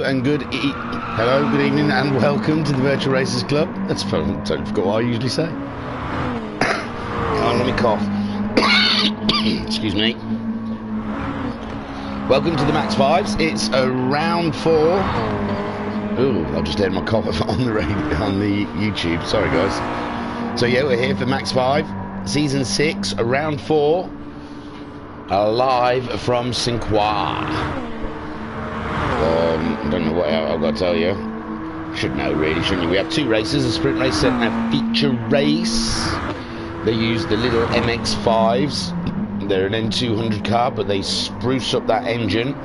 and good evening, and welcome to the Virtual Racers Club. That's fun. Totally forgot what I usually say. Oh, let me cough. Excuse me. Welcome to the MaX5s. It's round 4. Ooh, I just heard my cough on the YouTube. Sorry, guys. So yeah, we're here for MaX5, season 6, round 4, live from St. Croix. I don't know what I've got to tell you. Should know, really, shouldn't you? We have 2 races, a sprint race and a feature race. They use the little MX5s. They're an N200 car, but they spruce up that engine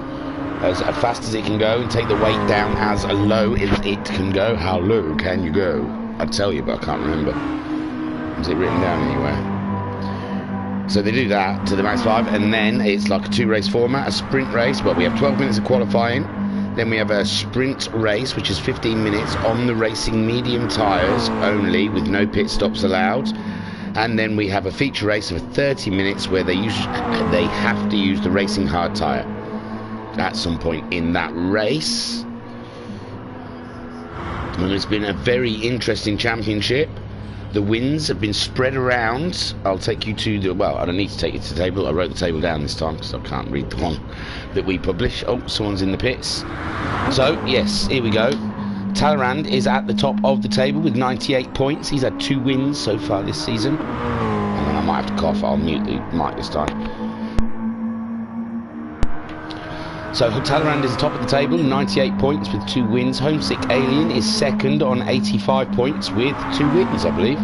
as fast as it can go and take the weight down as low as it can go. How low can you go? I'd tell you, but I can't remember. Is it written down anywhere? So they do that to the MaX5, and then it's like a 2-race format, a sprint race. Well, we have 12 minutes of qualifying. Then we have a sprint race, which is 15 minutes on the racing medium tyres only, with no pit stops allowed. And then we have a feature race of 30 minutes where they have to use the racing hard tyre at some point in that race. And it's been a very interesting championship. The wins have been spread around. I'll take you to the... Well, I don't need to take you to the table. I wrote the table down this time because I can't read the one that we publish. Oh, someone's in the pits. So, yes, here we go. Talleyrand is at the top of the table with 98 points. He's had 2 wins so far this season. And then I might have to cough. I'll mute the mic this time. So Talleyrand is the top of the table, 98 points with 2 wins. Homesick Alien is second on 85 points with 2 wins, I believe.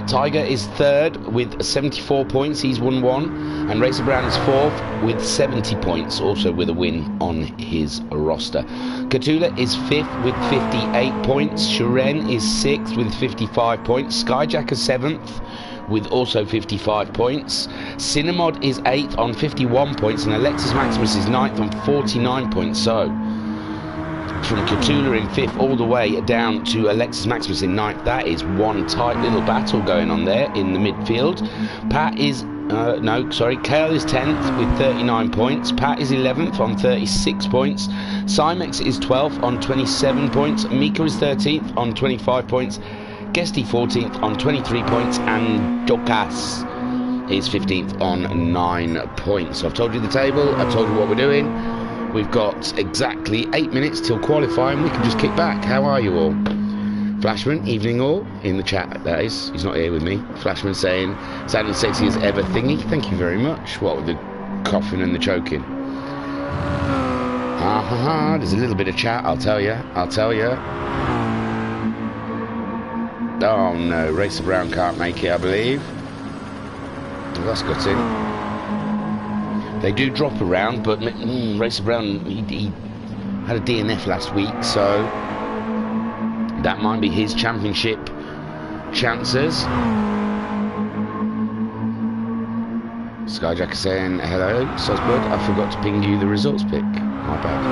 Tiger is third with 74 points. He's won 1. And Racer Brown is fourth with 70 points, also with a win on his roster. Catula is 5th with 58 points. Shiren is 6th with 55 points. Skyjacker 7th with also 55 points. Cinemod is 8th on 51 points, and Alexis Maximus is 9th on 49 points. So from Catula in 5th all the way down to Alexis Maximus in 9th, that is one tight little battle going on there in the midfield. Pat is Kale is 10th with 39 points. Pat is 11th on 36 points. Cymex is 12th on 27 points. Mika is 13th on 25 points. Guesty 14th on 23 points, and Dokas is 15th on 9 points. So I've told you the table, I've told you what we're doing. We've got exactly 8 minutes till qualifying. We can just kick back. How are you all? Flashman, evening all, in the chat, that is. He's not here with me. Flashman saying, sounding sexy as ever thingy. Thank you very much. What with the coughing and the choking? There's a little bit of chat, I'll tell you. Oh no, Racer Brown can't make it, I believe. Oh, that's gutting. They do drop around, but Racer Brown, he had a DNF last week, so that might be his championship chances. Skyjacker saying, hello, Sosbud, I forgot to ping you the results pick. My bad.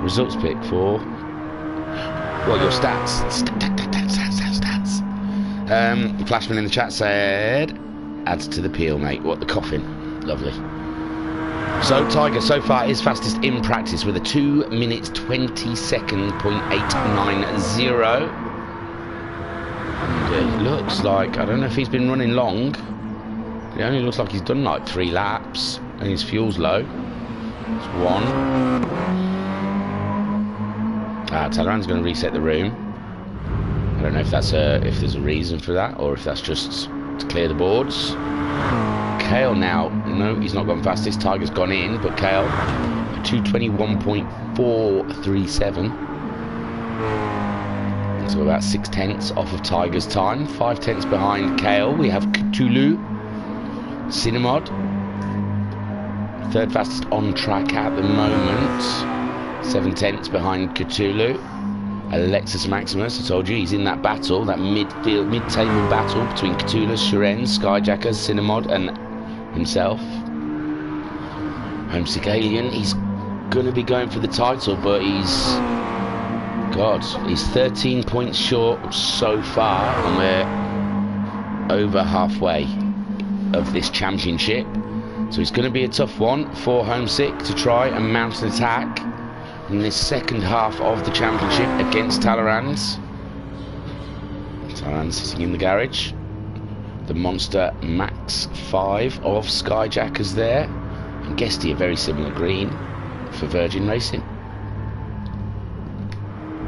Results pick for... Well, your stats. Flashman in the chat said, adds to the peel, mate. What, the coughing? Lovely. So Tiger so far is fastest in practice with a 2 minutes 20 second .890. And it looks like, I don't know if he's been running long. It only looks like he's done like 3 laps and his fuel's low. It's 1. Talleyrand's going to reset the room. I don't know if that's if there's a reason for that, or if that's just to clear the boards. Kale now, no, he's not gone fastest. Tiger's gone in, but Kale 2:21.437. So about 6 tenths off of Tiger's time. 5 tenths behind Kale. We have Cthulhu, Cinemod, 3rd fastest on track at the moment. 7 tenths behind Cthulhu. Alexis Maximus, I told you, he's in that battle, that mid-table battle between Cthulhu, Shiren, Skyjacker, Cinemod, and himself. Homesick Alien, he's going to be going for the title, but he's 13 points short so far, and we're over halfway of this championship. So it's going to be a tough one for Homesick to try and mount an attack. in this second half of the championship against Talleyrand's. Talleyrand's sitting in the garage. The monster MaX5 of Skyjackers there. And Guesty, a very similar green for Virgin Racing.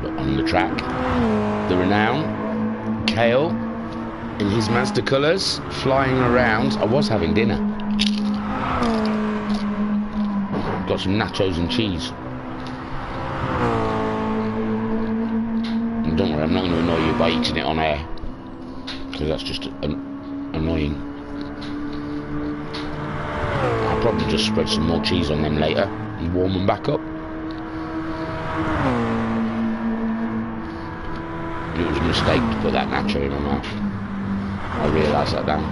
But on the track, the Renown, Kale in his Mazda colours, flying around. I was having dinner. Got some nachos and cheese. And don't worry, I'm not going to annoy you by eating it on air, because that's just annoying. I'll probably just spread some more cheese on them later and warm them back up. It was a mistake to put that nacho in my mouth. I realised that then.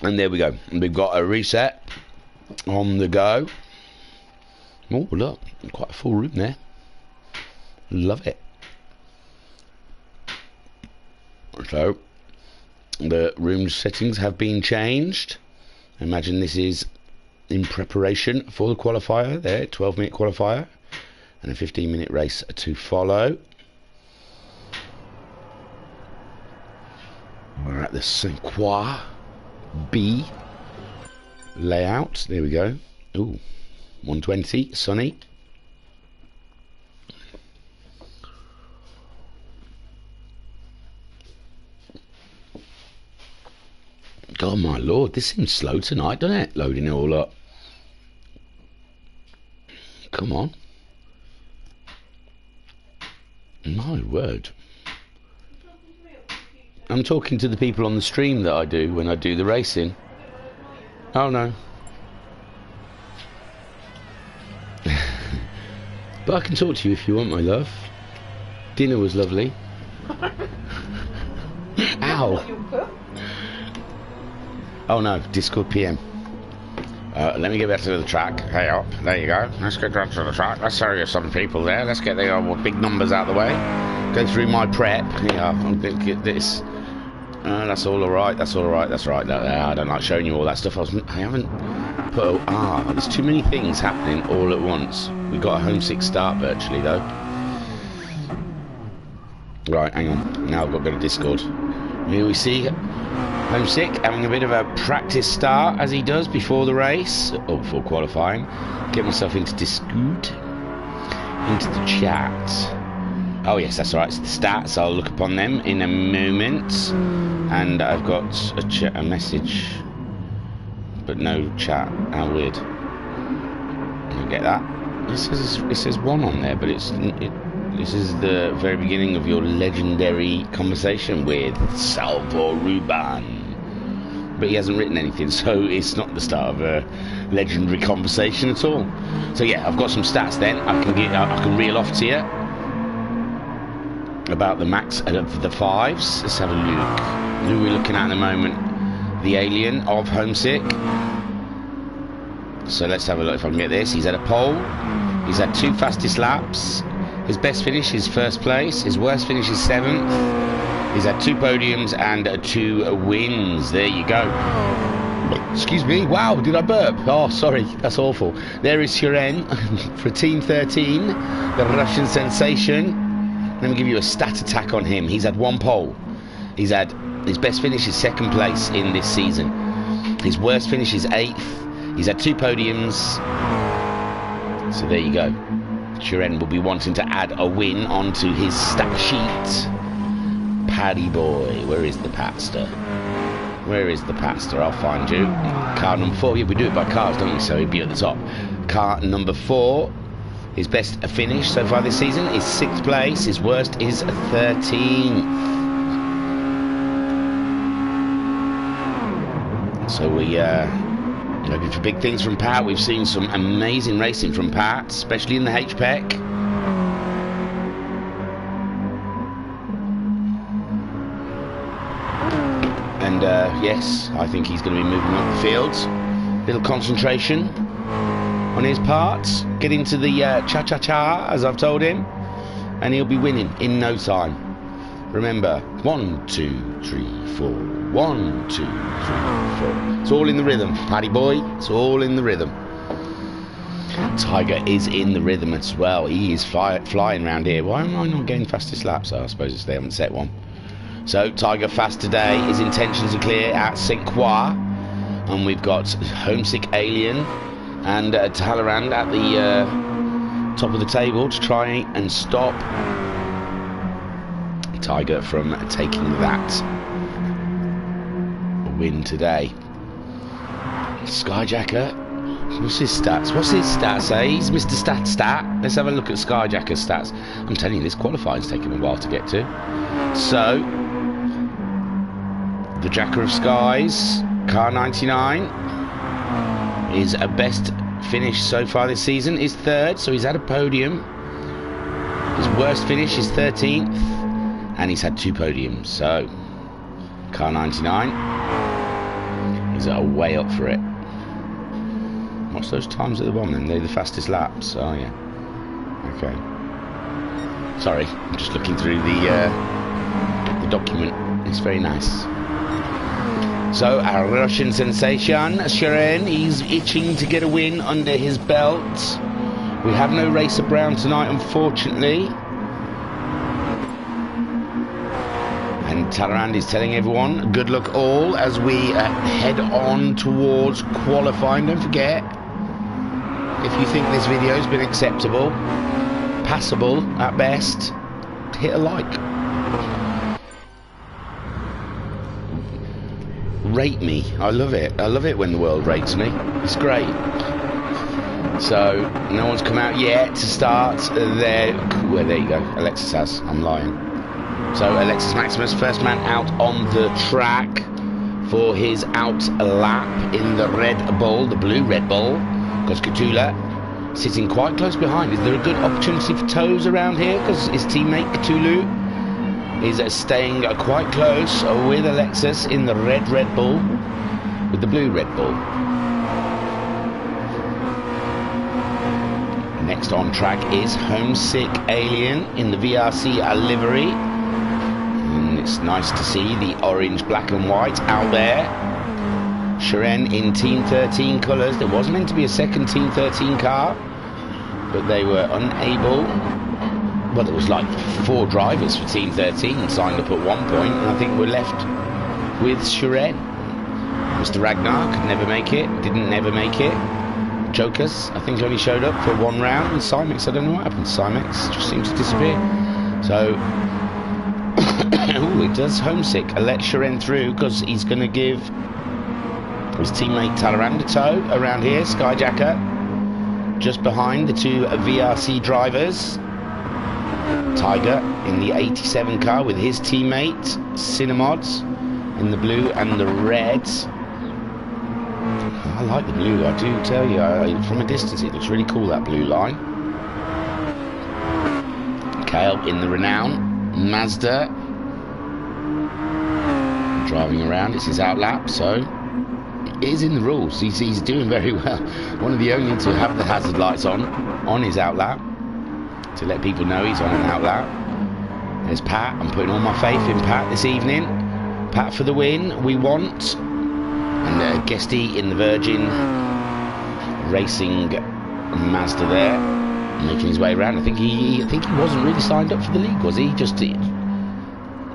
And there we go. We've got a reset on the go. Oh, look, quite a full room there. Love it. So, the room settings have been changed. Imagine this is in preparation for the qualifier there, 12-minute qualifier, and a 15-minute race to follow. We're at the Saint-Croix B layout. There we go. Ooh, 120, sunny. God, my lord, this seems slow tonight, doesn't it? Loading it all up. Come on. My word. I'm talking to the people on the stream that I do when I do the racing. Oh no. But I can talk to you if you want, my love. Dinner was lovely. Ow. Oh no, Discord PM. Let me get back to the track. Hey up, there you go. Let's get back to the track. Let's show you some people there. Let's get the big numbers out of the way. Go through my prep. Yeah, I'm gonna get this. That's all alright. That's all right. That's right. I don't like showing you all that stuff. I haven't put. There's too many things happening all at once. We got a homesick start virtually though. Right, hang on. Now I've got a bit of Discord. Here we see Homesick having a bit of a practice start as he does before the race. Oh, before qualifying. Get myself into Discord. Into the chat. Oh yes, that's right. It's the stats. I'll look upon them in a moment. And I've got a message, but no chat. How weird. You get that? It says one on there, but this is the very beginning of your legendary conversation with Salvo Ruban. But he hasn't written anything, so it's not the start of a legendary conversation at all. So yeah, I've got some stats then. I can reel off to you about the max of the fives. Let's have a look. Who are we looking at the moment? The alien of Homesick. So let's have a look if I can get this. He's had a pole. He's had 2 fastest laps. His best finish is 1st place. His worst finish is 7th. He's had 2 podiums and 2 wins. There you go. Excuse me. Wow, did I burp? Oh, sorry. That's awful. There is Suren for Team 13, the Russian sensation. Let me give you a stat attack on him. He's had 1 pole. His best finish is 2nd place in this season. His worst finish is 8th. He's had 2 podiums. So there you go. Suren will be wanting to add a win onto his stat sheet. Paddy boy, where is the Patster? Where is the Patster? I'll find you. Car number 4. Yeah, we do it by cars, don't we? So he'd be at the top. Car number 4. His best finish so far this season is 6th place. His worst is 13th. So we looking for big things from Pat. We've seen some amazing racing from Pat, especially in the HPEC. And yes, I think he's going to be moving up the field. Little concentration on his part. Get into the cha-cha-cha, as I've told him. And he'll be winning in no time. Remember, 1, 2, 3, 4. 1, 2, 3, 4. It's all in the rhythm, Paddy boy. It's all in the rhythm. Tiger is in the rhythm as well. He is flying around here. Why am I not getting fastest laps? Oh, I suppose it's they haven't set one. So Tiger fast today. His intentions are clear at St. Croix. And we've got Homesick Alien and Talleyrand at the top of the table to try and stop Tiger from taking that win today. Skyjacker, what's his stats? What's his stats say? He's Mr. Stat. Let's have a look at Skyjacker's stats. I'm telling you, this qualifying's taken a while to get to. So, the Jacker of Skies, car 99, is a best finish so far this season. Is third, so he's had a podium. His worst finish is 13th, and he's had 2 podiums. So, car 99 is way up for it. What's those times at the bottom then? They're the fastest laps. Oh yeah. Okay. Sorry, I'm just looking through the document. It's very nice. So our Russian sensation, Shirin, he's itching to get a win under his belt. We have no Racer Brown tonight, unfortunately. And Talleyrand is telling everyone, good luck all as we head on towards qualifying. Don't forget, if you think this video has been acceptable, passable at best, hit a like. Rate me. I love it. I love it when the world rates me. It's great. So, no one's come out yet to start there. Well, there you go. Alexis has. I'm lying. So, Alexis Maximus, first man out on the track for his out lap in the Red Bull, the blue Red Bull. Because Cthulhu sitting quite close behind. Is there a good opportunity for toes around here? Because his teammate Cthulhu is staying quite close with Alexis in the red Bull with the blue Red Bull. Next on track is Homesick Alien in the VRC livery. And it's nice to see the orange, black and white out there. Shirin in Team 13 colours. There was meant to be a second Team 13 car, but they were unable. Well, there was like 4 drivers for Team 13 signed up at one point, and I think we're left with Shirin. Mr. Ragnar could never make it, didn't never make it. Jokers, I think, only showed up for 1 round, and Cymex, I don't know what happened to Cymex, just seems to disappear. So, ooh, it does Homesick. Let Shirin through, because he's going to give his teammate Talleyrand a tow around here. Skyjacker just behind the 2 VRC drivers. Tiger in the 87 car with his teammate Cinemods in the blue and the red. I like the blue, I do tell you. From a distance it looks really cool, that blue line. Kale in the Renown Mazda, driving around. It's his outlap, so it is in the rules. He's doing very well. One of the only to have the hazard lights on his outlap, to let people know he's on an outlap. There's Pat. I'm putting all my faith in Pat this evening. Pat for the win, we want. And Guesty in the Virgin Racing Mazda there, making his way around. I think he wasn't really signed up for the league, was he?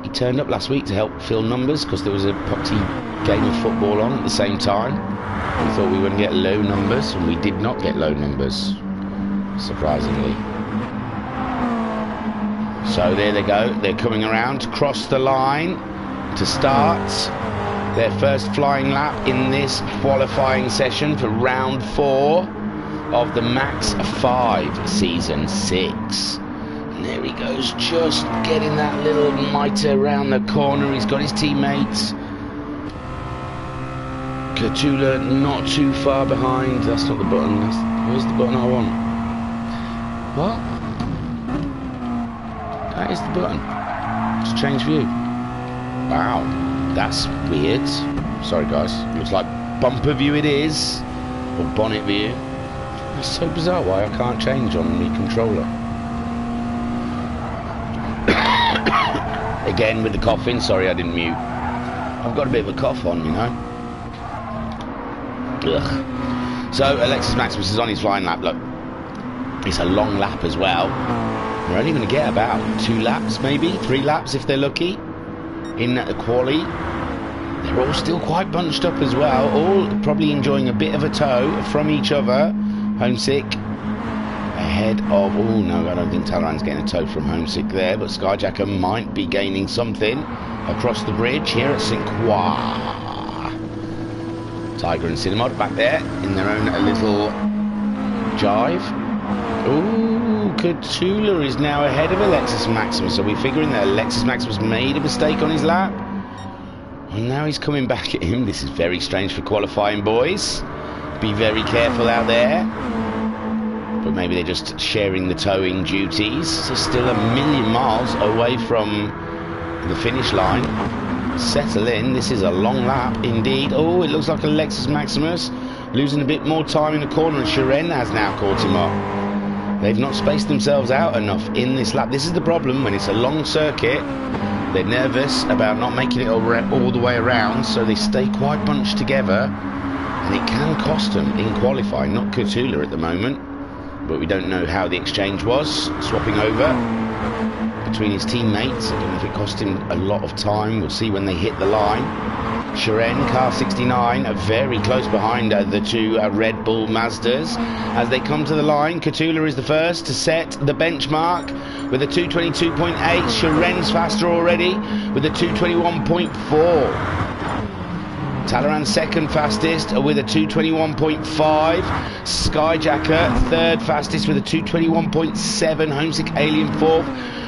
He turned up last week to help fill numbers because there was a potty game of football on at the same time. We thought we wouldn't get low numbers, and we did not get low numbers, surprisingly. So there they go, they're coming around to cross the line to start their first flying lap in this qualifying session for round 4 of the MaX5 season 6. And there he goes, just getting that little mitre around the corner. He's got his teammates. Cthulhu not too far behind. That's not the button. Where's the button I want? What? That is the button. Just change view. Wow, that's weird. Sorry guys, looks like bumper view it is, or bonnet view. It's so bizarre why I can't change on the controller. Again with the coughing. Sorry, I didn't mute. I've got a bit of a cough on, you know. Ugh. So Alexis Maximus is on his flying lap. Look, it's a long lap as well. We're only going to get about 2 laps, maybe 3 laps if they're lucky in the quali. They're all still quite bunched up as well, all probably enjoying a bit of a tow from each other. Homesick ahead of, oh no, I don't think Talleyrand's getting a tow from Homesick there, but Skyjacker might be gaining something across the bridge here at St. Croix. Tiger and Cinnamon back there in their own little jive. Ooh, Catula is now ahead of Alexis Maximus. So we're figuring that Alexis Maximus made a mistake on his lap. And now he's coming back at him. This is very strange for qualifying, boys. Be very careful out there. But maybe they're just sharing the towing duties. So still a million miles away from the finish line. Settle in. This is a long lap indeed. Oh, it looks like Alexis Maximus losing a bit more time in the corner, and Shiren has now caught him up. They've not spaced themselves out enough in this lap. This is the problem when it's a long circuit. They're nervous about not making it all the way around, so they stay quite bunched together, and it can cost them in qualifying. Not Catula at the moment, but we don't know how the exchange was, swapping over between his teammates. I don't know if it cost him a lot of time. We'll see when they hit the line. Shiren, car 69, very close behind the 2 Red Bull Mazdas. As they come to the line, Catula is the first to set the benchmark with a 222.8. Shiren's faster already with a 221.4. Talleyrand second fastest with a 221.5. Skyjacker third fastest with a 221.7. Homesick Alien fourth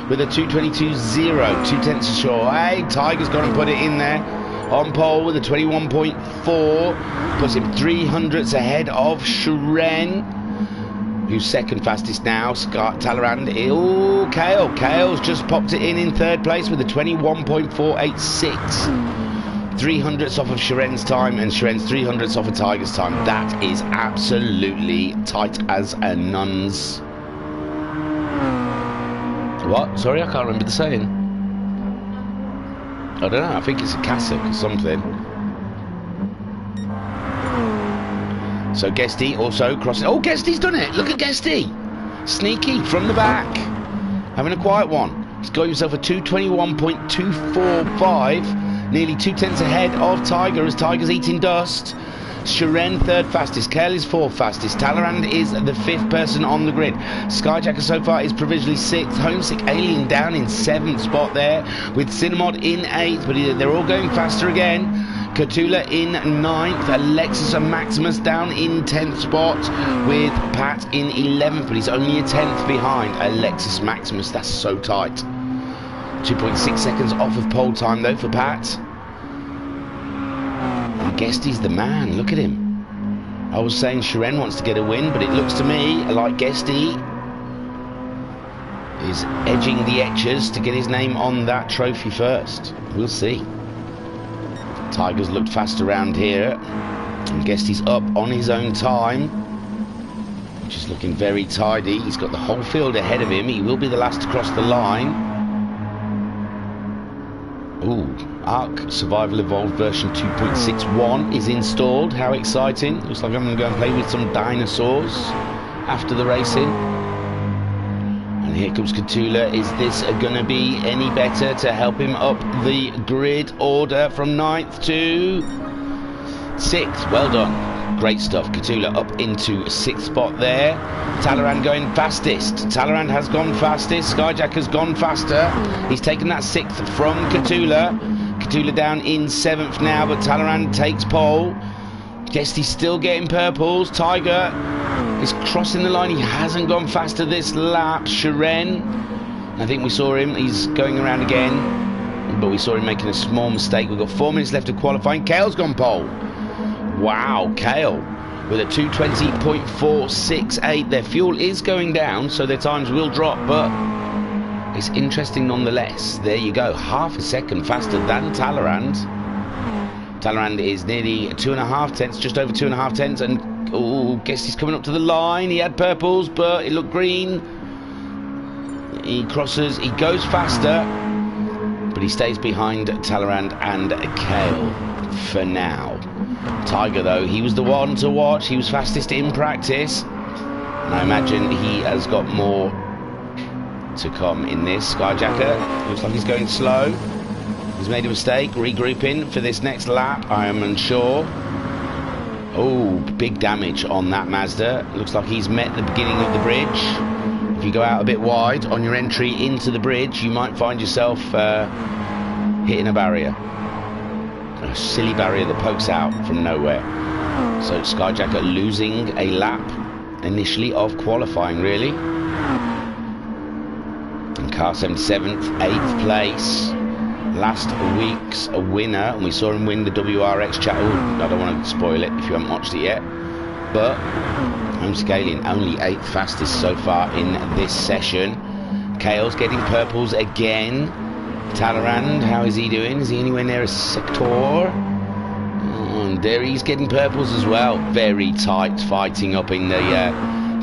with a 222.0. 2 tenths ashore. Hey, Tiger's got to put it in there. On pole with a 21.4, puts him 300ths ahead of Shiren, who's second fastest now. Talleyrand, oh, Kale's just popped it in third place with a 21.486. 300ths off of Shiren's time, and Shiren's 300ths off of Tiger's time. That is absolutely tight as a nun's. What? Sorry, I can't remember the saying. I don't know, I think it's a cassock or something. So Guesty also crossing. Oh, Guesty's done it! Look at Guesty! Sneaky from the back. Having a quiet one. He's got himself a 221.245. Nearly 2 tenths ahead of Tiger as Tiger's eating dust. Shiren third fastest, Kale is fourth fastest, Talleyrand is the 5th person on the grid. Skyjacker so far is provisionally 6th, Homesick Alien down in 7th spot there, with Cinnamod in 8th, but they're all going faster again. Catula in 9th, Alexis and Maximus down in 10th spot, with Pat in 11th, but he's only a 10th behind Alexis Maximus. That's so tight. 2.6 seconds off of pole time though for Pat. Guesty's the man, look at him. I was saying Shiren wants to get a win, but it looks to me like Guesty is edging the etchers to get his name on that trophy first. We'll see. Tiger's looked fast around here, and Guesty's up on his own time, which is looking very tidy. He's got the whole field ahead of him. He will be the last to cross the line. Ooh, Ark Survival Evolved version 2.61 is installed. How exciting. Looks like I'm going to go and play with some dinosaurs after the racing. And here comes Catula. Is this going to be any better to help him up the grid order from 9th to 6th? Well done. Great stuff. Catula up into 6th spot there. Talleyrand going fastest. Talleyrand has gone fastest. Skyjack has gone faster. He's taken that 6th from Catula. Catula down in 7th now, but Talleyrand takes pole. Guesty's still getting purples. Tiger is crossing the line. He hasn't gone faster this lap. Shiren, I think we saw him. He's going around again, but we saw him making a small mistake. We've got 4 minutes left of qualifying. Kale's gone pole. Wow, Kale with a 220.468. Their fuel is going down, so their times will drop, but it's interesting nonetheless. There you go, half a second faster than Talleyrand. Talleyrand is nearly 2.5 tenths, just over 2.5 tenths, and oh, guess he's coming up to the line. He had purples, but it looked green. He crosses, he goes faster, but he stays behind Talleyrand and Kale for now. Tiger, though, he was the one to watch. He was fastest in practice, and I imagine he has got more to come in this. Skyjacker looks like he's going slow. He's made a mistake, regrouping for this next lap. I am unsure. Oh, big damage on that Mazda. Looks like he's met the beginning of the bridge. If you go out a bit wide on your entry into the bridge, you might find yourself hitting a barrier. A silly barrier that pokes out from nowhere. So Skyjacker losing a lap initially of qualifying, really. And car 77th, 8th place. Last week's winner, and we saw him win the WRX chat. Ooh, I don't want to spoil it if you haven't watched it yet. But I'm scaling only 8th fastest so far in this session. Kale's getting purples again. Talleyrand, how is he doing? Is he anywhere near a sector? And there he's getting purples as well. Very tight fighting up in the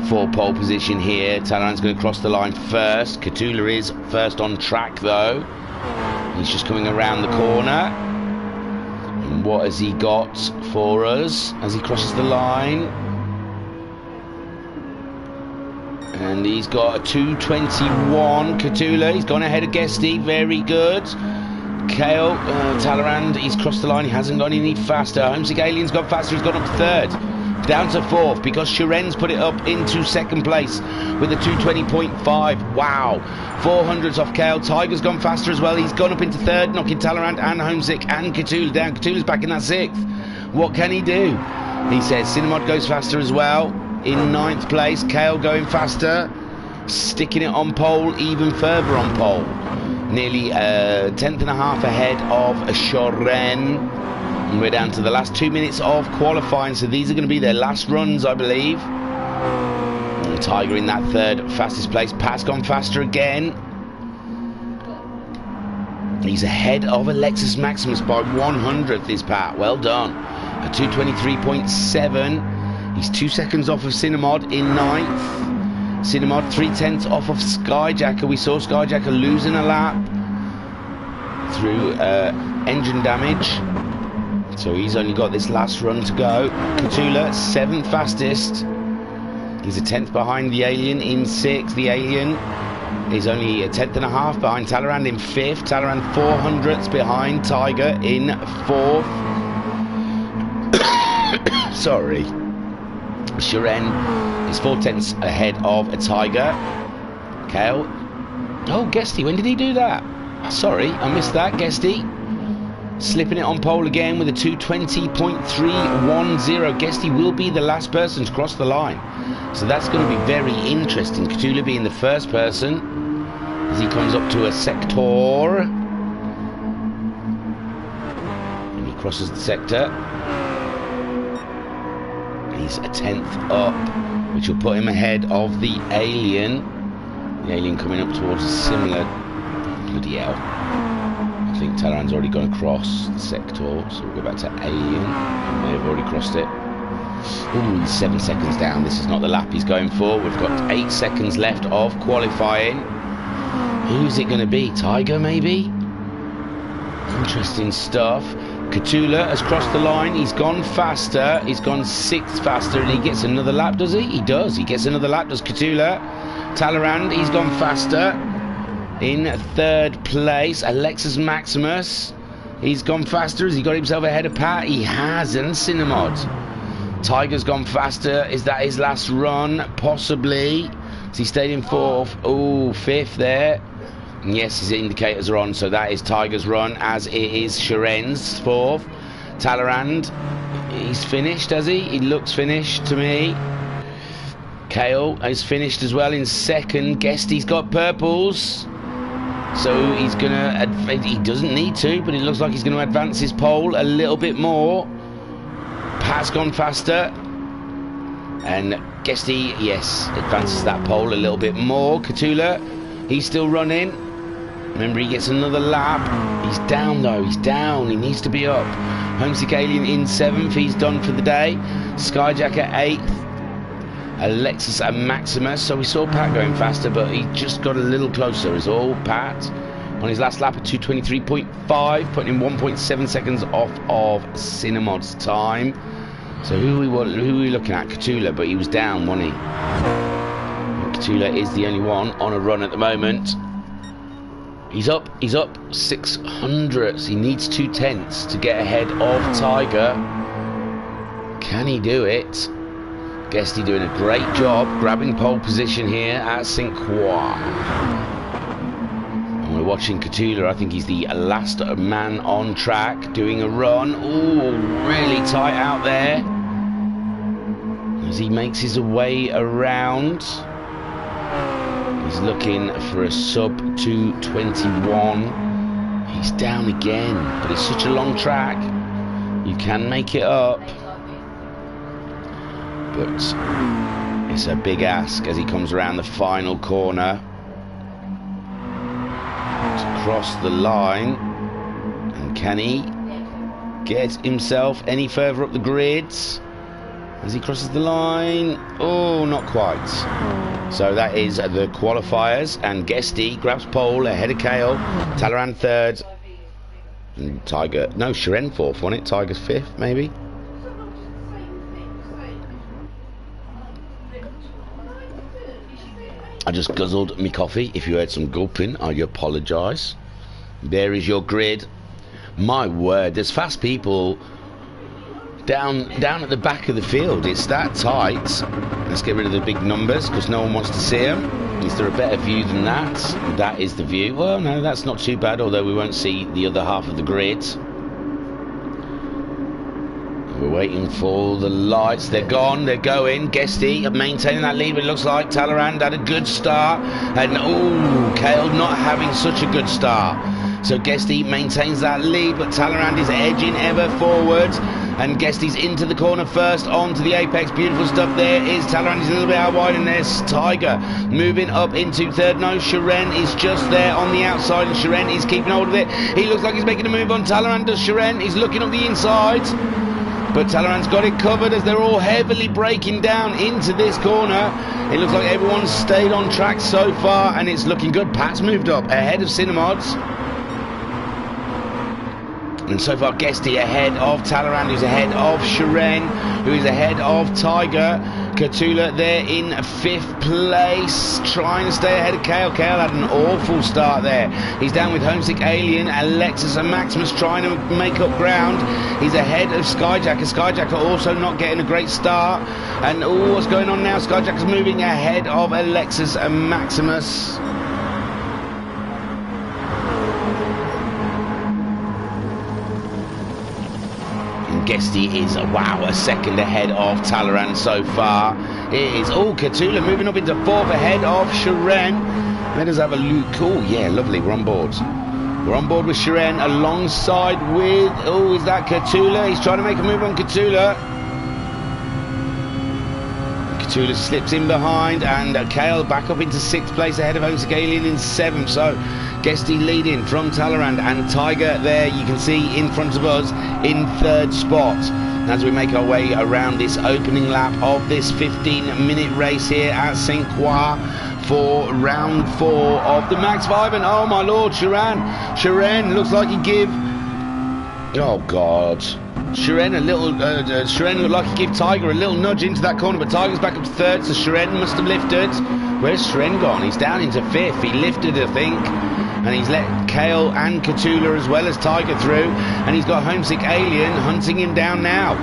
for pole position here. Talleyrand's going to cross the line first. Catula is first on track though. He's just coming around the corner. And what has he got for us as he crosses the line? And he's got a 2:21. Catula, he's gone ahead of Guesty. Very good. Kale, Talleyrand, he's crossed the line. He hasn't gone any faster. Homesick Alien's gone faster. He's gone up third. Down to fourth because Shiren's put it up into second place with a 2:20.5. Wow. 400s off Kale. Tiger's gone faster as well. He's gone up into third, knocking Talleyrand and Homesick and Catula down. Catula's back in that sixth. What can he do? He says Cinemod goes faster as well. In ninth place, Kale going faster, sticking it on pole, even further on pole. Nearly a tenth and a half ahead of Shiren. And we're down to the last 2 minutes of qualifying, so these are going to be their last runs, I believe. And Tiger in that third fastest place. Pat's gone faster again. He's ahead of Alexis Maximus by 100th, is Pat. Well done. A 2:23.7. He's 2 seconds off of Cinemod in ninth. Cinemod 3/10 off of Skyjacker. We saw Skyjacker losing a lap through engine damage. So he's only got this last run to go. Catula, 7th fastest. He's a 10th behind the Alien in 6th. The Alien is only a 10th and a half behind Talleyrand in 5th. Talleyrand 400ths behind Tiger in 4th. Sorry. Shiren is 4/10 ahead of a Tiger. Kale. Oh, Guesty, when did he do that? Sorry, I missed that. Guesty slipping it on pole again with a 2:20.310. Guesty will be the last person to cross the line. So that's going to be very interesting. Catula being the first person as he comes up to a sector. And he crosses the sector. He's a 10th up, which will put him ahead of the Alien. The Alien coming up towards a similar... Bloody hell. I think Talleyrand's already gone across the sector, so we'll go back to Alien. He may have already crossed it. Ooh, he's 7 seconds down. This is not the lap he's going for. We've got 8 seconds left of qualifying. Who's it going to be? Tiger, maybe? Interesting stuff. Catula has crossed the line. He's gone faster. He's gone 6th faster, and he gets another lap, does he? He does. He gets another lap, does Catula. Talleyrand, he's gone faster. In 3rd place, Alexis Maximus. He's gone faster. Has he got himself ahead of Pat? He has, and Cinemod. Tiger's gone faster. Is that his last run? Possibly. Has he stayed in 4th? Oh, 5th there. And yes, his indicators are on, so that is Tiger's run, as it is Shiren's 4th. Talleyrand, he's finished, has he? He looks finished to me. Kale is finished as well in 2nd. Guesty's got purples. So he's going to... He doesn't need to, but it looks like he's going to advance his pole a little bit more. Pat's gone faster. And Guesty, yes, advances that pole a little bit more. Catula, he's still running. Remember, he gets another lap. He's down, though. He's down. He needs to be up. Homesick Alien in 7th. He's done for the day. Skyjacker 8th. Alexis and Maximus. So we saw Pat going faster, but he just got a little closer is all. Pat on his last lap at 2:23.5, putting him 1.7 seconds off of Cinemod's time. So who are we looking at? Catula, but he was down, wasn't he? Catula is the only one on a run at the moment. He's up 600. He needs 2/10 to get ahead of Tiger. Can he do it? Guesty doing a great job grabbing pole position here at St. Croix. And we're watching Catula. I think he's the last man on track doing a run. Oh, really tight out there as he makes his way around. He's looking for a sub 2:21. He's down again, but it's such a long track. You can make it up, but it's a big ask as he comes around the final corner to cross the line. And can he get himself any further up the grids as he crosses the line? Oh, not quite. So that is the qualifiers, and Guesty grabs pole ahead of Kale, Talleyrand third, and Tiger, no, Shiren fourth, wasn't it? Tiger's fifth, maybe? I just guzzled me coffee. If you heard some gulping, I apologise. There is your grid. My word, there's fast people down at the back of the field. It's that tight. Let's get rid of the big numbers because no one wants to see them. Is there a better view than that? That is the view. Well, no, that's not too bad, although we won't see the other half of the grid. We're waiting for the lights. They're gone. They're going. Guesty maintaining that lead, but it looks like Talleyrand had a good start. And, oh, Kale not having such a good start. So Guesty maintains that lead, but Talleyrand is edging ever forward. And Guesty's into the corner first, onto the apex. Beautiful stuff there. Is Talleyrand is a little bit out wide, and there's Tiger moving up into third. No, Shiren is just there on the outside, and Shiren is keeping hold of it. He looks like he's making a move on Talleyrand. Does Shiren? He's looking up the inside, but Talleyrand's got it covered as they're all heavily braking down into this corner. It looks like everyone's stayed on track so far, and it's looking good. Pat's moved up ahead of Cinemods. And so far, Guesty ahead of Talleyrand, who's ahead of Shiren, who is ahead of Tiger. Catula there in fifth place, trying to stay ahead of Kale. Kale had an awful start there. He's down with Homesick Alien, Alexis and Maximus trying to make up ground. He's ahead of Skyjacker. Skyjacker also not getting a great start. And oh, what's going on now? Skyjacker's moving ahead of Alexis and Maximus. Guesty is, wow, a second ahead of Talleyrand so far. It is, oh, Catula moving up into fourth ahead of Shiren. Let us have a look. Oh, yeah, lovely, we're on board. We're on board with Shiren alongside with, oh, is that Catula? He's trying to make a move on Catula. Catula slips in behind, and Kale back up into sixth place ahead of Homesick Alien in seventh. So Guesty leading from Talleyrand, and Tiger there you can see in front of us in third spot as we make our way around this opening lap of this 15-minute race here at St. Croix for round 4 of the MaX5. And oh my lord, Shiren looks like he give, oh god, Shiren looked like he gave Tiger a little nudge into that corner, but Tiger's back up to third, so Shiren must have lifted. Where's Shiren gone? He's down into fifth. He lifted, I think, and he's let Kale and Catula as well as Tiger through, and he's got Homesick Alien hunting him down now.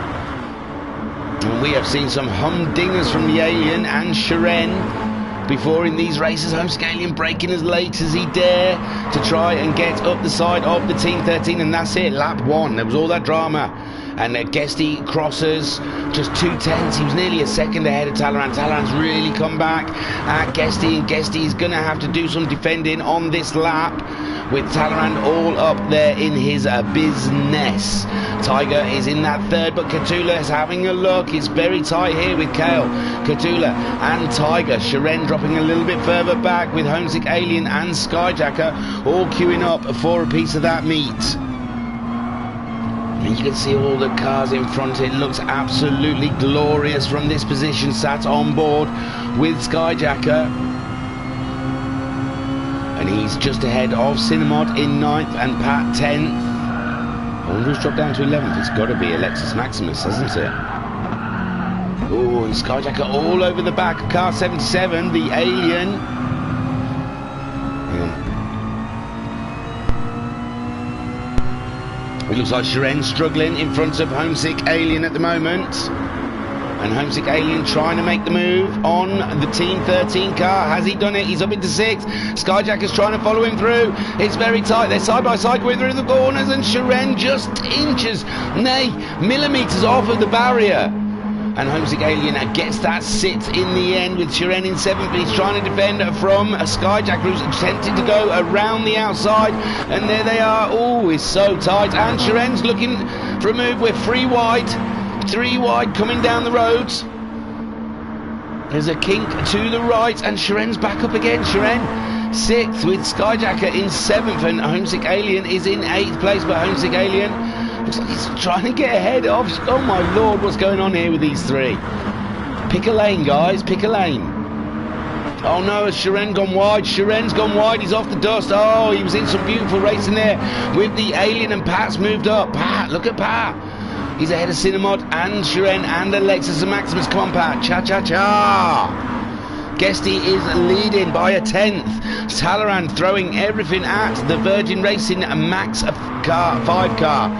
And we have seen some humdingers from the Alien and Shiren before in these races. Homesick Alien braking as late as he dare to try and get up the side of the Team 13, and that's it, lap 1. There was all that drama. And Guesty crosses just 2/10. He was nearly a second ahead of Talleyrand. Talleyrand's really come back at Guesty, and Guesty is going to have to do some defending on this lap with Talleyrand all up there in his business. Tiger is in that third, but Catula is having a look. It's very tight here with Kale, Catula and Tiger. Shiren dropping a little bit further back with Homesick Alien and Skyjacker all queuing up for a piece of that meat. And you can see all the cars in front. It looks absolutely glorious from this position, sat on board with Skyjacker. And he's just ahead of Cinemod in 9th and Pat 10th. I wonder who's dropped down to 11th. It's got to be Alexis Maximus, hasn't it? Oh, and Skyjacker all over the back of car 77, the Alien. Hang on. It looks like Shiren struggling in front of Homesick Alien at the moment. And Homesick Alien trying to make the move on the Team 13 car. Has he done it? He's up into 6th. Skyjacker's trying to follow him through. It's very tight. They're side by side going through the corners, and Shiren just inches, nay, millimetres off of the barrier. And Homesick Alien gets that sit in the end with Shiren in 7th, but he's trying to defend from a Skyjacker who's attempting to go around the outside. And there they are. Oh, it's so tight. And Shiren's looking for a move. We're 3 wide. 3 wide coming down the roads. There's a kink to the right, and Shiren's back up again. Shiren 6th with Skyjacker in 7th, and Homesick Alien is in 8th place. But Homesick Alien looks like he's trying to get ahead of. Oh my lord, what's going on here with these 3? Pick a lane, guys, pick a lane. Oh no, has Shiren gone wide? Shiren's gone wide, he's off the dust. Oh, he was in some beautiful racing there with the Alien, and Pat's moved up. Pat, look at Pat. He's ahead of Cinemod and Shiren and Alexis and Maximus. Come on, Pat. Cha-cha-cha. Guesty is leading by a 10th. Talleyrand throwing everything at the Virgin Racing MaX5 car.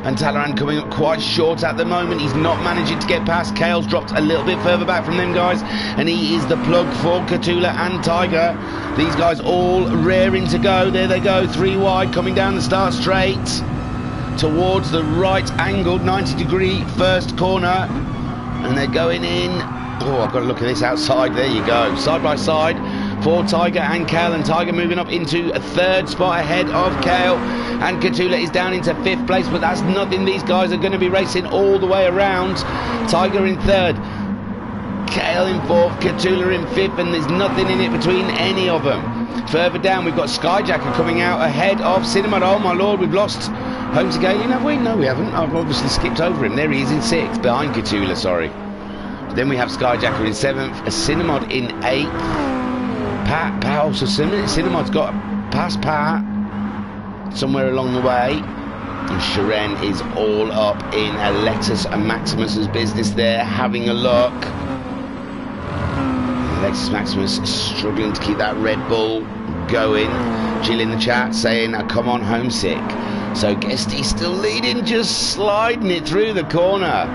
And Talleyrand coming up quite short at the moment. He's not managing to get past. Kale's dropped a little bit further back from them guys. And he is the plug for Catula and Tiger. These guys all raring to go. There they go. 3 wide coming down the start straight towards the right angled 90-degree first corner, and they're going in. Oh, I've got to look at this outside. There you go, side by side for Tiger and Kale, and Tiger moving up into a 3rd spot ahead of Kale, and Catula is down into 5th place, but that's nothing. These guys are going to be racing all the way around. Tiger in 3rd, Kale in 4th, Catula in 5th, and there's nothing in it between any of them. Further down we've got Skyjacker coming out ahead of Cinemod. Oh my lord, we've lost Homesick Alien, have we? No, we haven't. I've obviously skipped over him. There he is in 6th, behind Catula, sorry. Then we have Skyjacker in 7th, a Cinemod in 8th. Pat, so Cinemod's got past Pat somewhere along the way. And Shiren is all up in Alexis and Maximus's business there, having a look. Alexis Maximus struggling to keep that Red Bull going. Jill in the chat saying, come on, Homesick. So Guesty's still leading, just sliding it through the corner.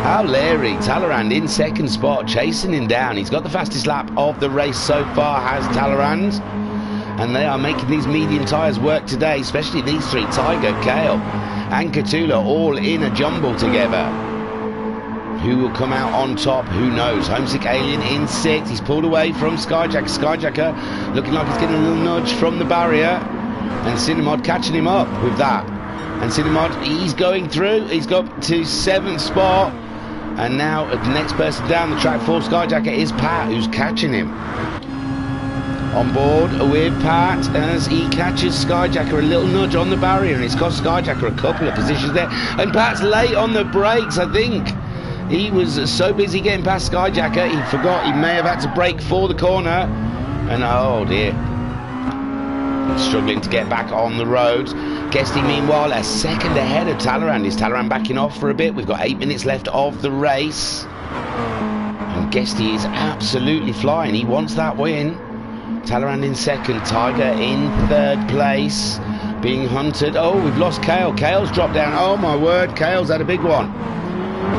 How Larry, Talleyrand in 2nd spot, chasing him down. He's got the fastest lap of the race so far, has Talleyrand. And they are making these medium tyres work today, especially these 3, Tiger, Kale and Catula, all in a jumble together. Who will come out on top? Who knows? Homesick Alien in 6th. He's pulled away from Skyjacker. Skyjacker looking like he's getting a little nudge from the barrier. And Cinemod catching him up with that. And Cinemod, he's going through. He's got to 7th spot. And now the next person down the track for Skyjacker is Pat, who's catching him. On board with Pat as he catches Skyjacker, a little nudge on the barrier. And it's cost Skyjacker a couple of positions there. And Pat's late on the brakes, I think. He was so busy getting past Skyjacker, he forgot he may have had to brake for the corner. And oh dear, struggling to get back on the road. Guesty meanwhile a 2nd ahead of Talleyrand. Is Talleyrand backing off for a bit? We've got 8 minutes left of the race. And Guesty is absolutely flying. He wants that win. Talleyrand in 2nd, Tiger in 3rd place, being hunted. Oh, we've lost Kale. Kale's dropped down. Oh my word, Kale's had a big one.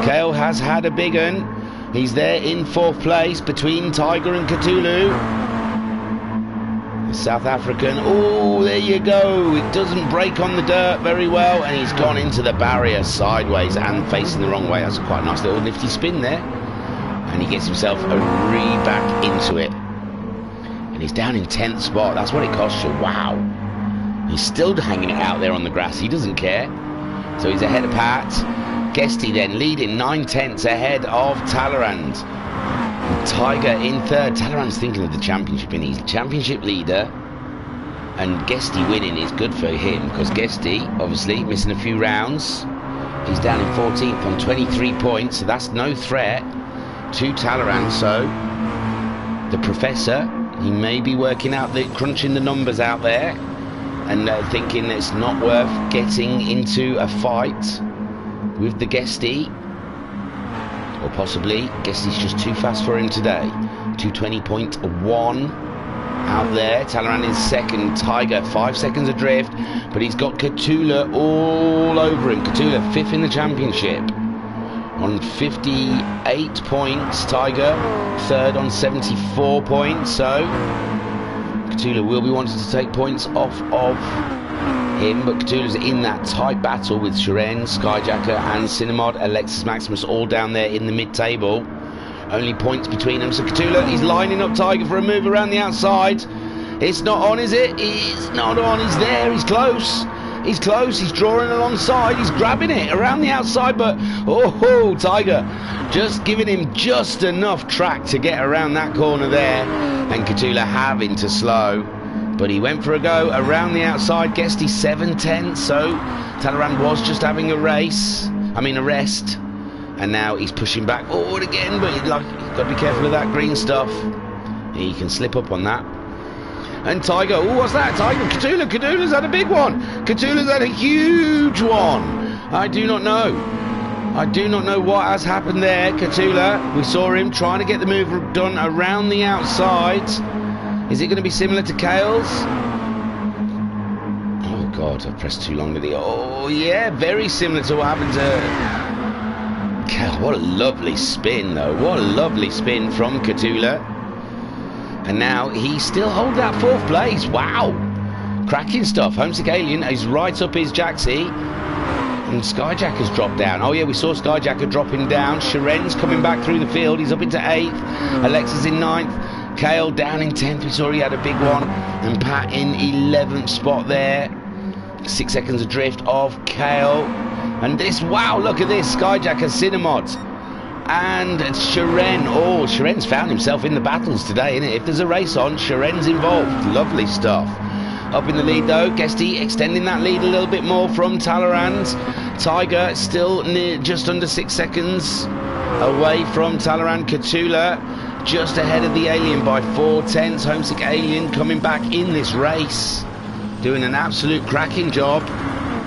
Kale has had a big one. He's there in 4th place between Tiger and Cthulhu. The South African, oh, there you go. It doesn't brake on the dirt very well, and he's gone into the barrier sideways and facing the wrong way. That's quite a nice little nifty spin there. And he gets himself a back into it. And he's down in 10th spot. That's what it costs you. Wow. He's still hanging it out there on the grass. He doesn't care. So he's ahead of Pat. Guesty then leading 9/10 ahead of Talleyrand. Tiger in 3rd. Talleyrand's thinking of the championship, and he's the championship leader. And Guesty winning is good for him, because Guesty, obviously, missing a few rounds. He's down in 14th on 23 points, so that's no threat to Talleyrand. So the Professor He may be working out crunching the numbers out there and thinking it's not worth getting into a fight with the Guesty. Or possibly Guesty's just too fast for him today. 220.1 out there. Talleyrand is second. Tiger 5 seconds adrift, but he's got Catula all over him. Catula 5th in the championship on 58 points. Tiger 3rd on 74 points. So Catula will be wanting to take points off of him, but Catula's in that tight battle with Shiren, Skyjacker and Cinemod. Alexis Maximus all down there in the mid-table. Only points between them. So Catula, he's lining up Tiger for a move around the outside. It's not on, is it? It's not on. He's there. He's close. He's close. He's drawing alongside. He's grabbing it around the outside, but oh, Tiger just giving him just enough track to get around that corner there, and Catula having to slow. But he went for a go around the outside. Guesty 7/10, so Talleyrand was just having a rest. And now he's pushing back forward again, but you've got to be careful of that green stuff. He can slip up on that. And Tiger, oh, what's that? Tiger, Catula's had a big one. Catula's had a huge one. I do not know. I do not know what has happened there. Catula, we saw him trying to get the move done around the outside. Is it going to be similar to Kale's? Oh God, I pressed too long with the... Oh yeah, very similar to what happened to Kale. What a lovely spin though. What a lovely spin from Catula. And now he still holds that 4th place. Wow. Cracking stuff. Homesick Alien is right up his Jaxie. And Skyjacker's dropped down. Oh yeah, we saw Skyjacker dropping down. Shiren's coming back through the field. He's up into 8th. Alexis in 9th. Kale down in 10th, we saw he had a big one, and Pat in 11th spot there. 6 seconds adrift of Kale. And this, wow, look at this, Skyjacker, Cinemod, and Shiren. Oh, Shiren's found himself in the battles today, innit? If there's a race on, Shiren's involved. Lovely stuff. Up in the lead though, Guesty extending that lead a little bit more from Talleyrand. Tiger still near, just under 6 seconds away from Talleyrand. Catula just ahead of the Alien by 4/10. Homesick Alien coming back in this race, doing an absolute cracking job.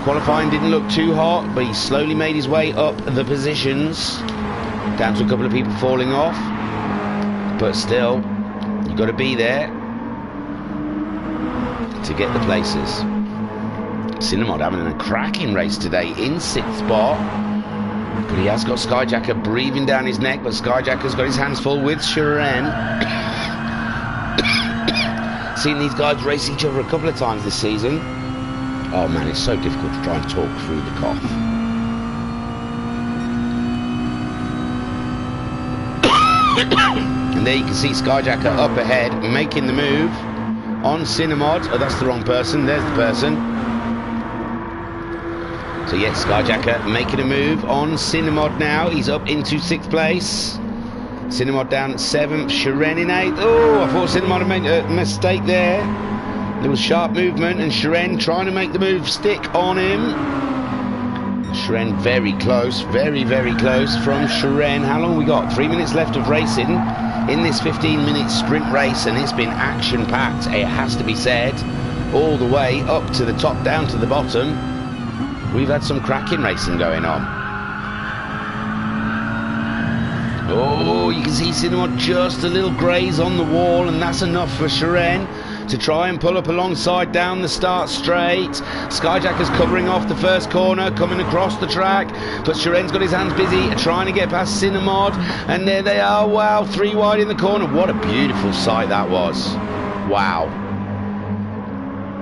Qualifying didn't look too hot, but he slowly made his way up the positions, down to a couple of people falling off, but still you've got to be there to get the places. Cinemod having a cracking race today in 6th spot. But he has got Skyjacker breathing down his neck, but Skyjacker's got his hands full with Shiren. Seen these guys race each other a couple of times this season. Oh man, it's so difficult to try and talk through the cough. And there you can see Skyjacker up ahead, making the move on Cinemod. Oh, that's the wrong person. There's the person. So yes, Skyjacker making a move on Cinemod now. He's up into 6th place. Cinemod down 7th, Shiren in 8th. Oh, I thought Cinemod had made a mistake there. There was sharp movement, and Shiren trying to make the move stick on him. Shiren very close, very, very close from Shiren. How long have we got? 3 minutes left of racing in this 15-minute sprint race, and it's been action-packed, it has to be said. All the way up to the top, down to the bottom. We've had some cracking racing going on. Oh, you can see Cinemod just a little graze on the wall, and that's enough for Shiren to try and pull up alongside down the start straight. Skyjacker's covering off the first corner, coming across the track, but Shiren's got his hands busy trying to get past Cinemod, and there they are. Wow, 3 wide in the corner. What a beautiful sight that was. Wow.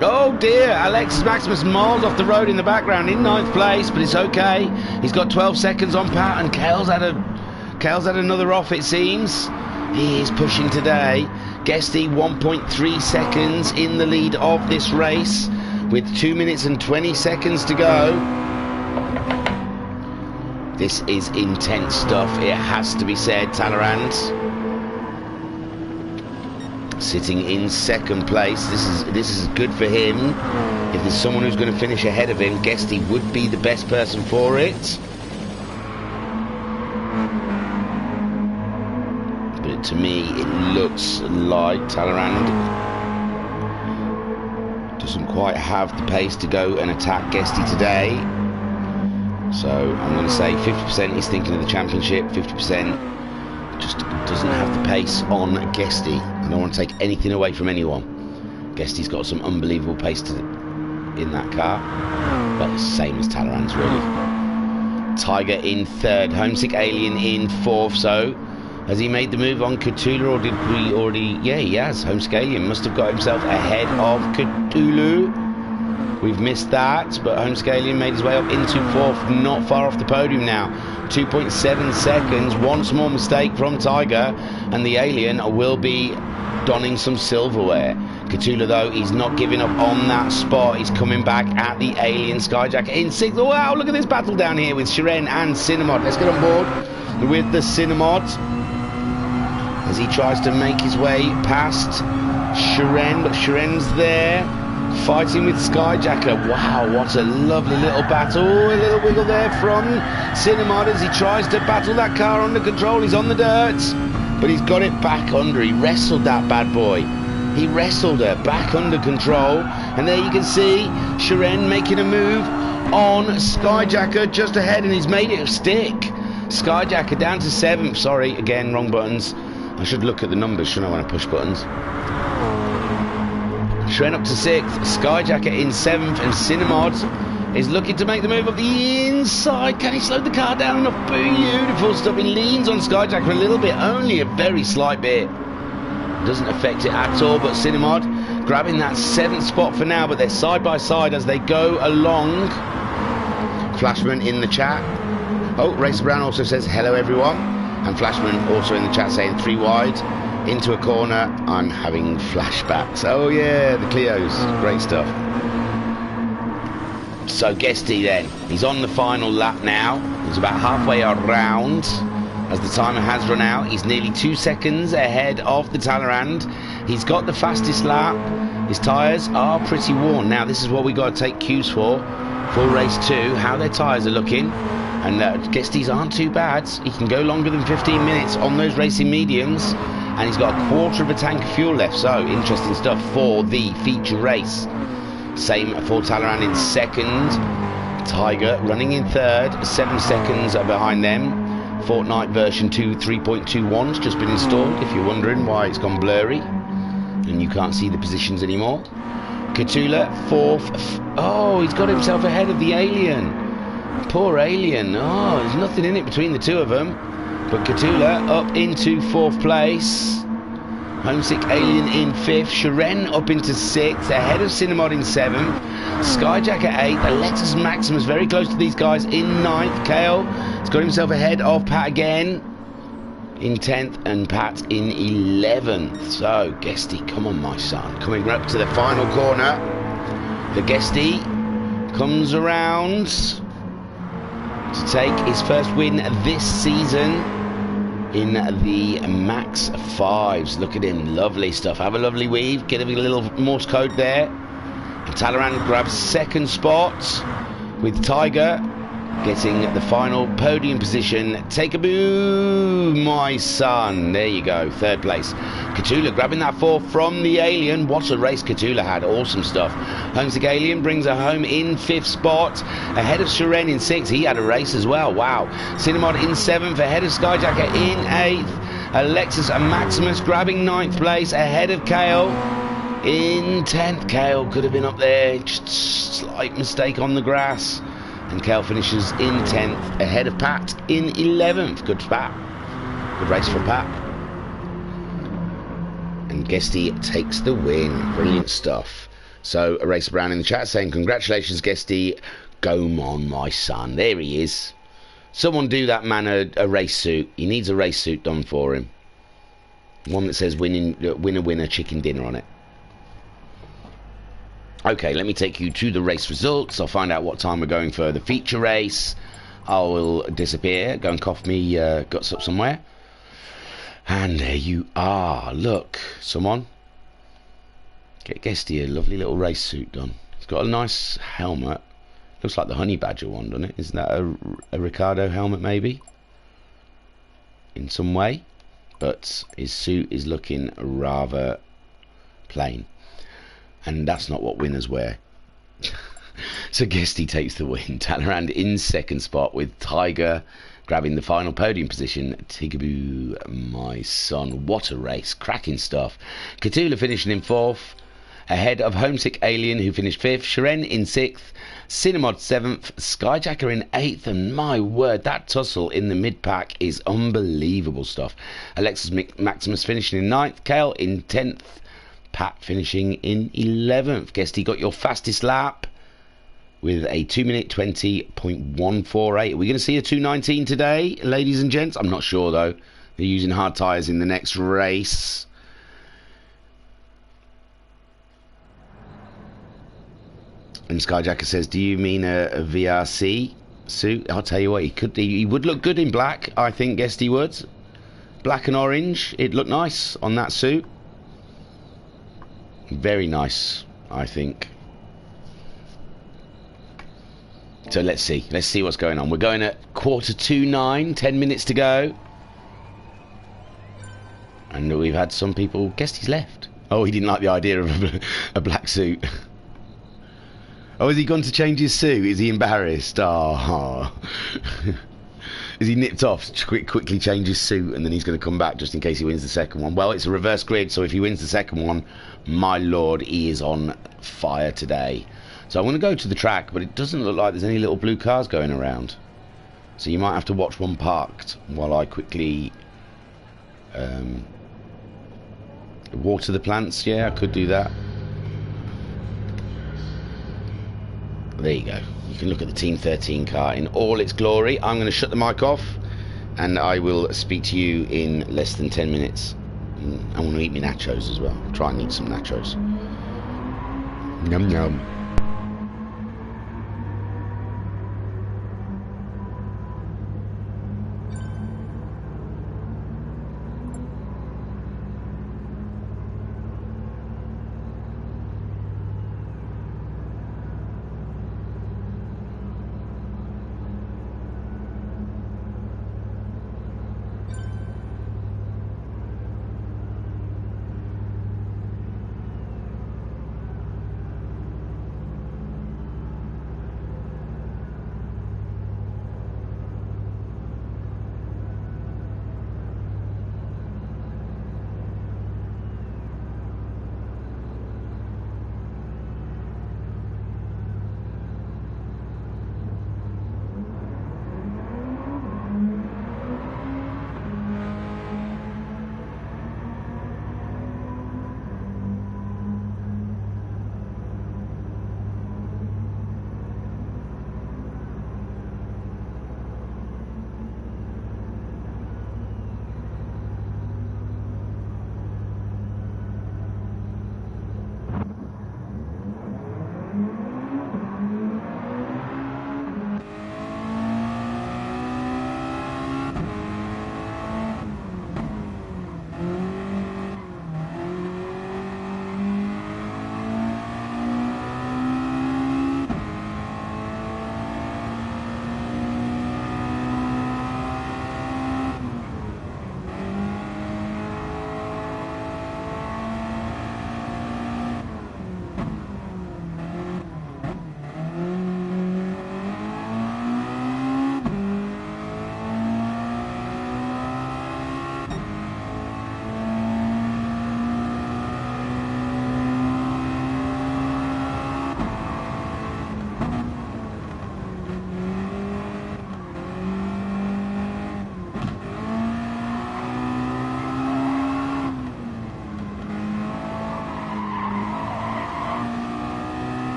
Oh dear, Alexis Maximus miles off the road in the background in 9th place, but it's okay. He's got 12 seconds on Pat, and Kale's had another off, it seems. He is pushing today. Guesty 1.3 seconds in the lead of this race with 2 minutes and 20 seconds to go. This is intense stuff, it has to be said. Talleyrand sitting in 2nd place. This is good for him. If there's someone who's going to finish ahead of him, Guesty would be the best person for it. But to me, it looks like Talleyrand doesn't quite have the pace to go and attack Guesty today. So I'm going to say 50% he's thinking of the championship, 50% just doesn't have the pace on Guesty. I don't want to take anything away from anyone. Guesty's got some unbelievable pace in that car. Well, it's the same as Talleyrand's really. Tiger in third, Homesick Alien in fourth. So has he made the move on Cthulhu, or did we already? Yeah, he has. Homesick Alien must have got himself ahead of Cthulhu. We've missed that, but Homesick Alien made his way up into fourth, not far off the podium now. 2.7 seconds. One small mistake from Tiger, and the Alien will be donning some silverware. Cthulhu, though, he's not giving up on that spot. He's coming back at the Alien Skyjacker in sixth. Wow, look at this battle down here with Shiren and Cinemod. Let's get on board with the Cinemod as he tries to make his way past Shiren, but Shiren's there fighting with Skyjacker. Wow, what a lovely little battle. A little wiggle there from Cinemod as he tries to battle that car under control. He's on the dirt, but he's got it back under. He wrestled that bad boy. He wrestled her back under control, and there you can see Shiren making a move on Skyjacker just ahead, and he's made it stick. Skyjacker down to seventh. Sorry, again, wrong buttons. I should look at the numbers, shouldn't I, when I push buttons? Shiren up to sixth, Skyjacker in seventh, and Cinemod is looking to make the move up the inside. Can he slow the car down enough? Beautiful stuff. He leans on Skyjacker a little bit, only a very slight bit. Doesn't affect it at all, but Cinemod grabbing that seventh spot for now, but they're side by side as they go along. Flashman in the chat. Oh, Racer Brown also says hello everyone, and Flashman also in the chat saying 3 wide into a corner. I'm having flashbacks. Oh yeah, the Clios, great stuff. So Guesty then, he's on the final lap now. He's about halfway around. As the timer has run out, he's nearly 2 seconds ahead of the Talleyrand. He's got the fastest lap. His tyres are pretty worn. Now, this is what we got to take cues for race 2, how their tyres are looking. And Guesty's aren't too bad. He can go longer than 15 minutes on those racing mediums. And he's got a quarter of a tank of fuel left. So, interesting stuff for the feature race. Same for Talleyrand in second. Tiger running in third, 7 seconds behind them. Fortnite version 2 3.21's just been installed, if you're wondering why it's gone blurry and you can't see the positions anymore. Cthulhu fourth. Oh, he's got himself ahead of the Alien. Poor Alien. Oh, there's nothing in it between the two of them, but Cthulhu up into fourth place. Homesick Alien in fifth. Shiren up into sixth, ahead of Cinemod in seventh. Skyjacker eighth. Alexis Maximus very close to these guys in ninth. Kale has got himself ahead of Pat again in 10th, and Pat in 11th. So Guesty, come on my son, coming up to the final corner. The Guesty comes around to take his first win this season in the MaX5s. Look at him, lovely stuff. Have a lovely weave, get a little Morse code there. And Talleyrand grabs second spot with Tiger getting the final podium position. Take a boo, my son. There you go, third place. Cthulhu grabbing that fourth from the Alien. What a race Cthulhu had, awesome stuff. Homesick Alien brings her home in fifth spot, ahead of Shiren in sixth. He had a race as well, wow. Cinemod in seventh, ahead of Skyjacker in eighth. Alexis and Maximus grabbing ninth place, ahead of Kale in 10th. Kale could have been up there, just slight mistake on the grass. And Kale finishes in 10th, ahead of Pat in 11th. Good for Pat. Good race for Pat. And Guesty takes the win. Brilliant stuff. So, Racer Brown in the chat saying, congratulations, Guesty. Go on, my son. There he is. Someone do that man a race suit. He needs a race suit done for him. One that says winner, chicken dinner on it. Okay, let me take you to the race results. I'll find out what time we're going for the feature race. I will disappear, go and cough me guts up somewhere. And there you are. Look, someone get Guesty a lovely little race suit done. It's got a nice helmet. Looks like the Honey Badger one, doesn't it? Isn't that a Ricardo helmet, maybe? In some way. but his suit is looking rather plain, and that's not what winners wear. So Guesty takes the win. Talleyrand in second spot with Tiger grabbing the final podium position. Tigaboo, my son, what a race, cracking stuff. Catula finishing in fourth, ahead of Homesick Alien, who finished fifth. Sharen in sixth, Cinemod seventh, Skyjacker in eighth, and my word, that tussle in the mid-pack is unbelievable stuff. Alexis Maximus finishing in ninth, Kale in 10th, Pat finishing in 11th. Guesty got your fastest lap with a 2-minute 20.148. Are we going to see a 2:19 today, ladies and gents? I'm not sure, though. They're using hard tyres in the next race. And Skyjacker says, do you mean a VRC suit? I'll tell you what, he would look good in black, I think, Guesty would. Black and orange, it'd look nice on that suit. Very nice, I think. So let's see what's going on. We're going at 8:45, 10 minutes to go. And we've had some people, Guesty's left. Oh, he didn't like the idea of a black suit. Oh, has he gone to change his suit? Is he embarrassed? Oh. Is he nipped off to quickly change his suit and then he's going to come back just in case he wins the second one? Well, it's a reverse grid, so if he wins the second one, my lord, he is on fire today. So I'm going to go to the track, but it doesn't look like there's any little blue cars going around. So you might have to watch one parked while I quickly water the plants. Yeah, I could do that. There you go. You can look at the Team 13 car in all its glory. I'm going to shut the mic off and I will speak to you in less than 10 minutes. I want to eat my nachos as well. Try and eat some nachos. Yum yum.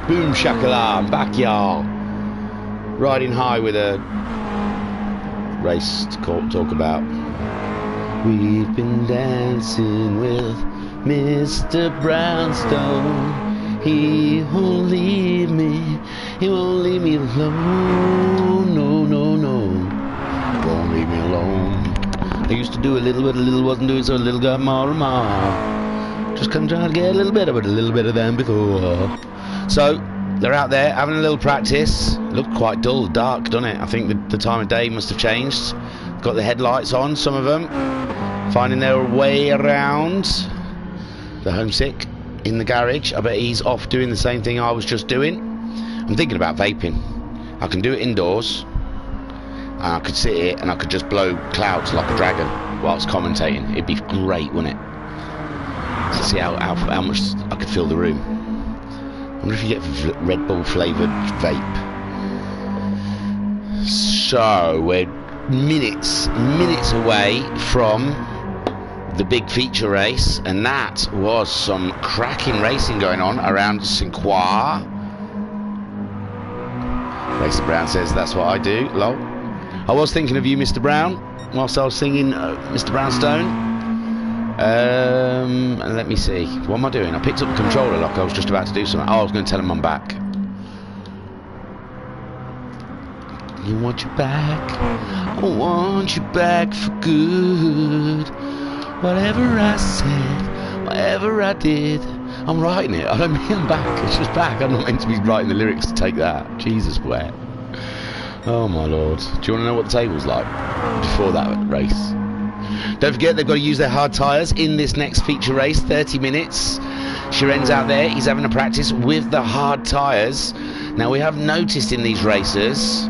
Boom shakala, backyard. Riding high with a race to talk about. We've been dancing with Mr. Brownstone. He won't leave me. He won't leave me alone. No, no, no. Won't leave me alone. I used to do a little, but a little wasn't doing, so a little got more and more. Just come trying to get a little better, but a little better than before. So they're out there having a little practice. Looked quite dull, dark, doesn't it? I think the time of day must have changed. Got the headlights on, some of them, finding their way around. The homesick in the garage. I bet he's off doing the same thing I was just doing. I'm thinking about vaping. I can do it indoors. And I could sit here and I could just blow clouds like a dragon whilst commentating. It'd be great, wouldn't it? To see how much I could fill the room. I wonder if you get Red Bull flavoured vape. So we're minutes away from the big feature race, and that was some cracking racing going on around Cinquar. Racer Brown says that's what I do. Lol. I was thinking of you, Mr. Brown, whilst I was singing Mr. Brownstone. And let me see. What am I doing? I picked up the controller like I was just about to do something. Oh, I was going to tell him I'm back. You want you back? I want you back for good. Whatever I said, whatever I did. I'm writing it. I don't mean I'm back. It's just back. I'm not meant to be writing the lyrics to take that. Jesus, where? Oh my lord. Do you want to know what the table's like before that race? Don't forget they've got to use their hard tyres in this next feature race. 30 minutes. Shiren's out there. He's having a practice with the hard tyres. Now we have noticed in these races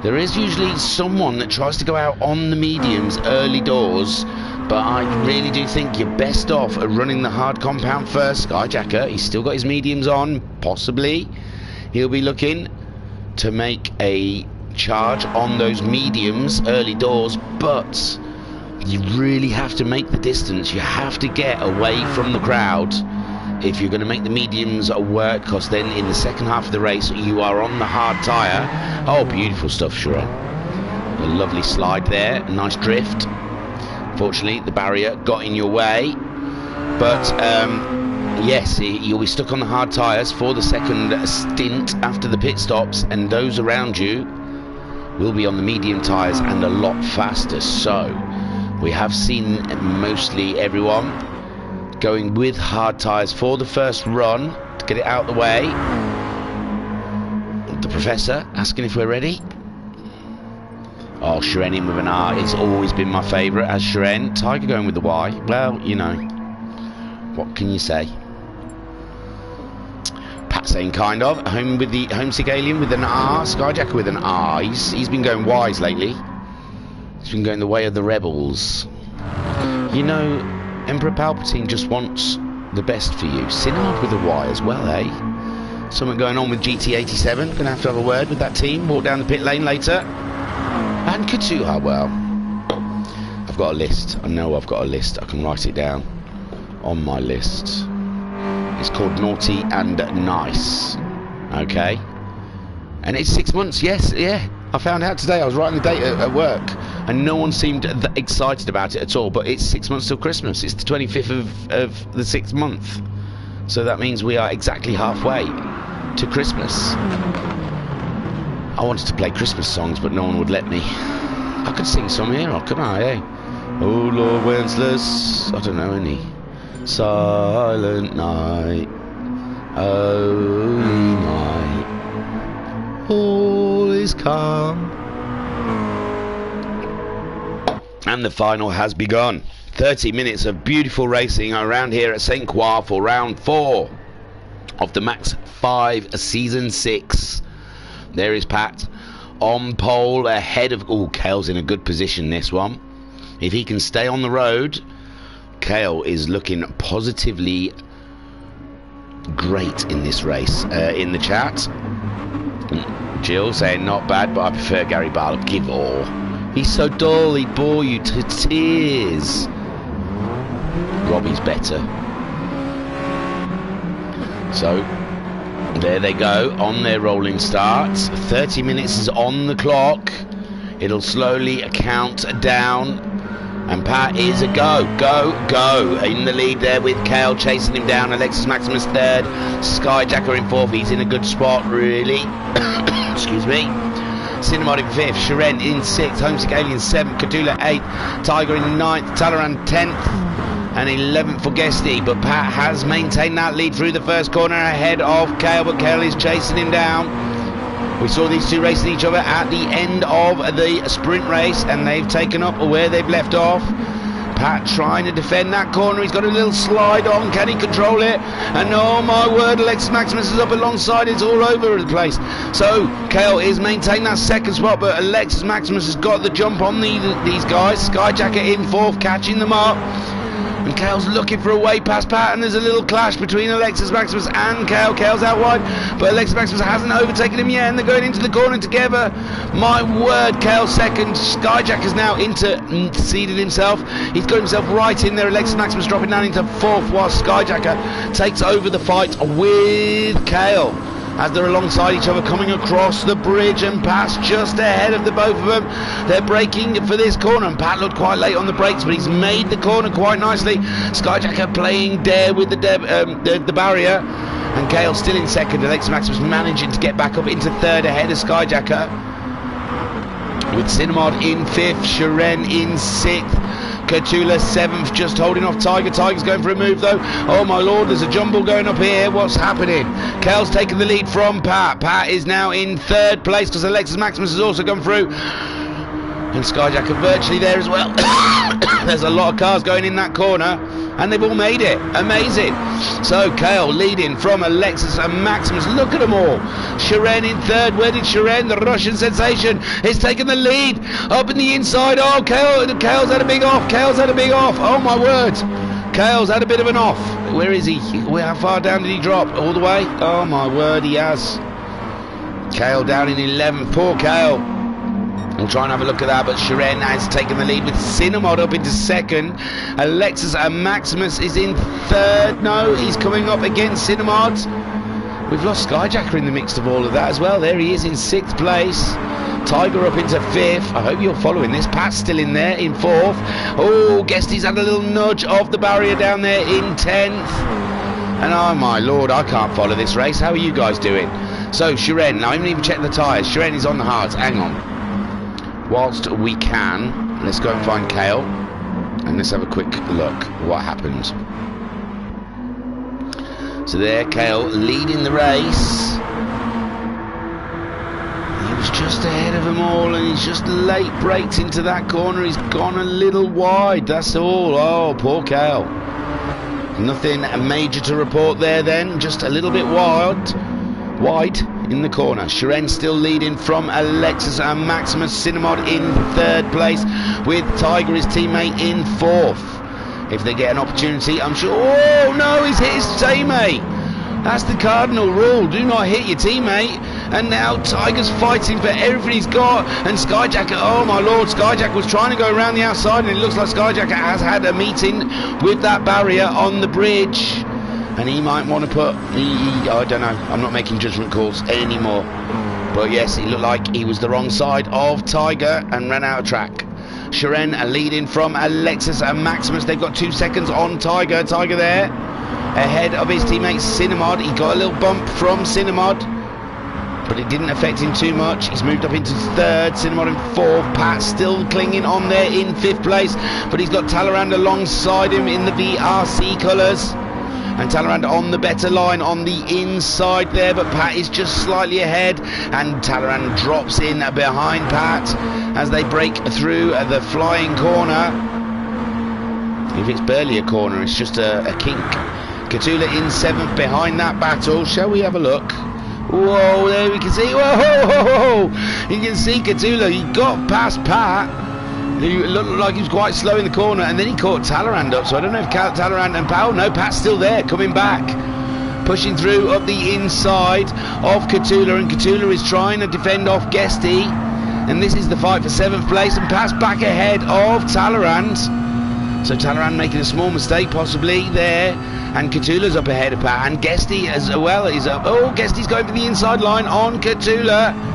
there is usually someone that tries to go out on the mediums early doors, but I really do think you're best off at running the hard compound first. Skyjacker, he's still got his mediums on. Possibly he'll be looking to make a charge on those mediums early doors, but you really have to make the distance. You have to get away from the crowd if you're going to make the mediums work, because then in the second half of the race you are on the hard tyre. Oh, beautiful stuff, Sharon. A lovely slide there, a nice drift. Fortunately the barrier got in your way, but yes, you'll be stuck on the hard tyres for the second stint after the pit stops, and those around you will be on the medium tyres and a lot faster. So we have seen mostly everyone going with hard tyres for the first run to get it out the way. The professor asking if we're ready. Oh, Shiren in with an R. It's always been my favourite as Shiren. Tiger going with the Y. Well, you know, what can you say? Pat saying kind of. Home with the homesick alien with an R. Skyjacker with an R. He's been going Ys lately. He's been going the way of the rebels. You know, Emperor Palpatine just wants the best for you. Cinnamon with a Y as well, eh? Something going on with GT87. Gonna have a word with that team. Walk down the pit lane later. And Katuha, well, I've got a list. I know I've got a list. I can write it down on my list. It's called Naughty and Nice. Okay? And it's 6 months, yes, yeah. I found out today. I was writing the date at work, and no one seemed excited about it at all. But it's 6 months till Christmas. It's the 25th of the 6th month. So that means we are exactly halfway to Christmas. I wanted to play Christmas songs, but no one would let me. I could sing some here, couldn't I, eh? Oh Lord Wenceslas, I don't know any. Silent night, holy night, all is calm. And the final has begun. 30 minutes of beautiful racing around here at St. Croix for round 4 of the MaX5 Season 6. There is Pat on pole ahead of... Oh, Kale's in a good position this one. If he can stay on the road, Kale is looking positively great in this race. In the chat, Jill saying not bad, but I prefer Gary Barlow. Give all. He's so dull, he'd bore you to tears. Robbie's better. So, There they go, on their rolling starts. 30 minutes is on the clock. It'll slowly count down. And Pat is a go. In the lead there with Kale chasing him down. Alexis Maximus third. Skyjacker in fourth. He's in a good spot, really. Excuse me. Cinemod in fifth. Shiren in sixth. Homesick Alien seventh. Kadula eighth. Tiger in ninth. Talaran 10th. And 11th for Guesty. But Pat has maintained that lead through the first corner ahead of Kale. But Kale is chasing him down. We saw these two racing each other at the end of the sprint race, and they've taken up where they've left off. Pat trying to defend that corner. He's got a little slide on. Can he control it? And oh my word, Alexis Maximus is up alongside. It's all over the place. So Kale is maintaining that second spot, but Alexis Maximus has got the jump on these guys. Skyjacker in fourth, catching them up. And Kale's looking for a way past Pat, and there's a little clash between Alexis Maximus and Kale. Kale's out wide, but Alexis Maximus hasn't overtaken him yet, and they're going into the corner together. My word, Kale second. Skyjacker's now interceded himself. He's got himself right in there. Alexis Maximus dropping down into fourth, while Skyjacker takes over the fight with Kale. As they're alongside each other, coming across the bridge, and Pat's just ahead of the both of them. They're braking for this corner, and Pat looked quite late on the brakes, but he's made the corner quite nicely. Skyjacker playing dare with the barrier, and Kale still in second. Alexis Maximus managing to get back up into third ahead of Skyjacker, with Cinemod in fifth, Shiren in sixth, Katula seventh, just holding off Tiger. Tiger's going for a move though. Oh my lord, there's a jumble going up here. What's happening? Kale's taken the lead from Pat. Pat is now in third place because Alexis Maximus has also gone through. And Skyjacker virtually there as well. There's a lot of cars going in that corner, and they've all made it. Amazing. So Kale leading from Alexis and Maximus. Look at them all. Shiren in third. Where did Shiren, the Russian sensation, is taking the lead up in the inside? Oh, Kale's had a big off. Kale's had a big off. Oh my word. Kale's had a bit of an off. Where is he? How far down did he drop? All the way? Oh my word, he has. Kale down in 11th. Poor Kale. We'll try and have a look at that, but Shiren has taken the lead with Cinemod up into second. Alexis and Maximus is in third. No, he's coming up against Cinemod. We've lost Skyjacker in the mix of all of that as well. There he is in sixth place. Tiger up into fifth. I hope you're following this. Pat's still in there in fourth. Oh, Guesty's had a little nudge of the barrier down there in 10th. And oh my lord, I can't follow this race. How are you guys doing? So Shiren, I haven't even checked the tyres. Shiren is on the hards. Hang on. Whilst we can, let's go and find Kale, and let's have a quick look what happened. So there, Kale leading the race. He was just ahead of them all, and he's just late braked into that corner. He's gone a little wide, that's all. Oh, poor Kale. Nothing major to report there then, just a little bit wide in the corner. Shiren still leading from Alexis and Maximus. Cinemod in third place with Tiger, his teammate, in fourth. If they get an opportunity, I'm sure. Oh no, he's hit his teammate. That's the cardinal rule. Do not hit your teammate. And now Tiger's fighting for everything he's got. And Skyjacker, oh my lord, Skyjacker was trying to go around the outside, and it looks like Skyjacker has had a meeting with that barrier on the bridge. And he might want to put, I don't know, I'm not making judgment calls anymore. But yes, it looked like he was the wrong side of Tiger and ran out of track. Shiren leading from Alexis and Maximus. They've got 2 seconds on Tiger. Tiger there, ahead of his teammate Cinemod. He got a little bump from Cinemod, but it didn't affect him too much. He's moved up into third, Cinemod in fourth. Pat still clinging on there in fifth place, but he's got Talleyrand alongside him in the VRC colours. And Talleyrand on the better line on the inside there, but Pat is just slightly ahead, and Talleyrand drops in behind Pat as they break through the flying corner. If it's barely a corner, it's just a kink. Katula in seventh behind that battle. Shall we have a look? Whoa, there we can see. Whoa! You can see Katula. He got past Pat, who looked like he was quite slow in the corner, and then he caught Talleyrand up. So I don't know if Talleyrand and Powell. No, Pat's still there, coming back, pushing through up the inside of Katula, and Katula is trying to defend off Guesty, and this is the fight for 7th place, and Pat's back ahead of Talleyrand. So Talleyrand making a small mistake possibly there, and Catula's up ahead of Pat, and Guesty as well is up. Oh, Guesty's going for the inside line on Catula.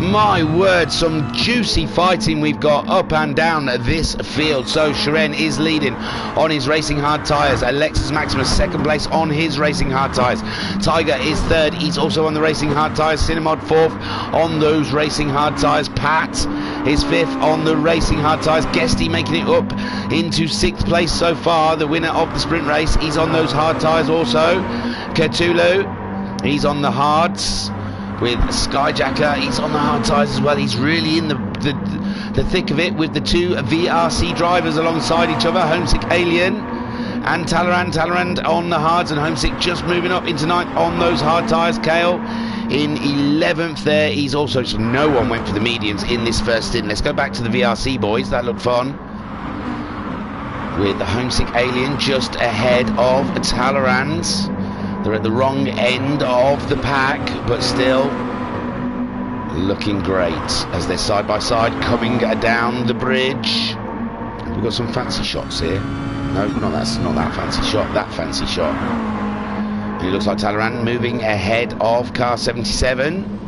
My word, some juicy fighting we've got up and down this field. So Shiren is leading on his Racing Hard tyres. Alexis Maximus second place on his Racing Hard tyres. Tiger is third, he's also on the Racing Hard tyres. Cinemod fourth on those Racing Hard tyres. Pat is fifth on the Racing Hard tyres. Guesty making it up into sixth place so far, the winner of the sprint race. He's on those hard tyres also. Catulu, he's on the hards. With Skyjacker, he's on the hard tyres as well. He's really in the thick of it with the two VRC drivers alongside each other. Homesick Alien and Talleyrand. Talleyrand on the hards, and Homesick just moving up into ninth on those hard tyres. Kale in 11th there. He's also, so no one went for the mediums in this first stint. Let's go back to the VRC boys. That looked fun. With the Homesick Alien just ahead of Talleyrand. They're at the wrong end of the pack, but still looking great as they're side by side coming down the bridge. We've got some fancy shots here. No, not that fancy shot, that fancy shot. And it looks like Talleyrand moving ahead of car 77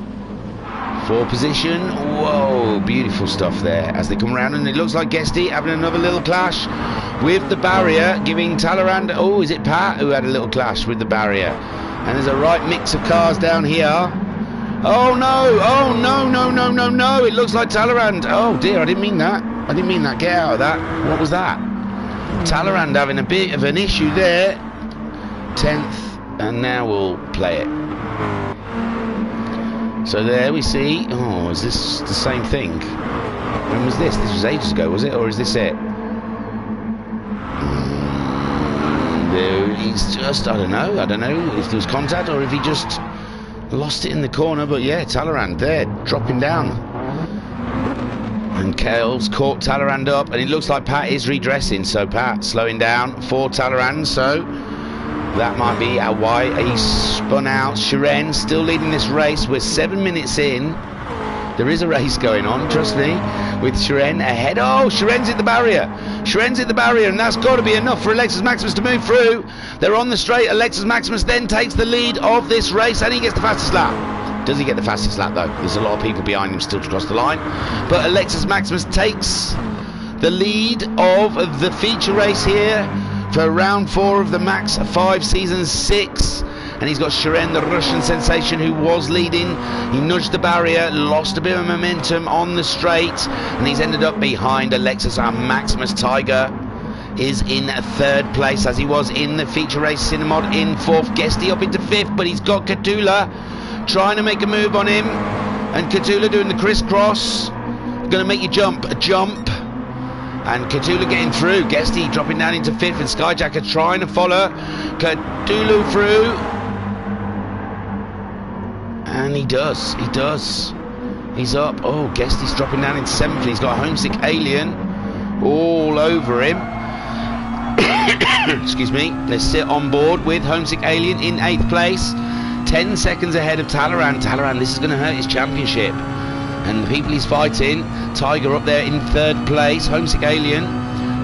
for position. Whoa, beautiful stuff there as they come around, and it looks like Guesty having another little clash with the barrier, giving Talleyrand, oh, is it Pat who had a little clash with the barrier? And there's a right mix of cars down here. Oh no, oh no, no, no, no, no, it looks like Talleyrand. Oh dear, I didn't mean that. I didn't mean that. Get out of that. What was that? Talleyrand having a bit of an issue there. 10th, and now we'll play it. So there we see, oh, is this the same thing? When was this? This was ages ago, was it? Or is this it? He's just, I don't know if there was contact or if he just lost it in the corner, but yeah, Talleyrand there, dropping down. And Kale's caught Talleyrand up, and it looks like Pat is redressing, so Pat slowing down for Talleyrand, so that might be why he spun out. Shiren still leading this race. We're 7 minutes in. There is a race going on, trust me, with Shiren ahead. Oh, Shiren's hit the barrier. Shiren's hit the barrier, and that's got to be enough for Alexis Maximus to move through. They're on the straight. Alexis Maximus then takes the lead of this race, and he gets the fastest lap. Does he get the fastest lap, though? There's a lot of people behind him still to cross the line. But Alexis Maximus takes the lead of the feature race here for round 4 of the MaX5 season 6. And he's got Shiren, the Russian sensation, who was leading. He nudged the barrier, lost a bit of momentum on the straight, and he's ended up behind Alexis Maximus. Tiger is in 3rd place, as he was in the feature race. Cinemod in 4th. Guesty up into 5th, but he's got Catula trying to make a move on him. And Catula doing the crisscross. Going to make you jump. A jump. And Catula getting through. Guesty dropping down into 5th, and Skyjacker trying to follow Catula through. And he does. He's up. Oh, Guesty's dropping down in 7th. He's got Homesick Alien all over him. Excuse me. Let's sit on board with Homesick Alien in 8th place. 10 seconds ahead of Talleyrand. Talleyrand, this is going to hurt his championship. And the people he's fighting, Tiger up there in 3rd place. Homesick Alien,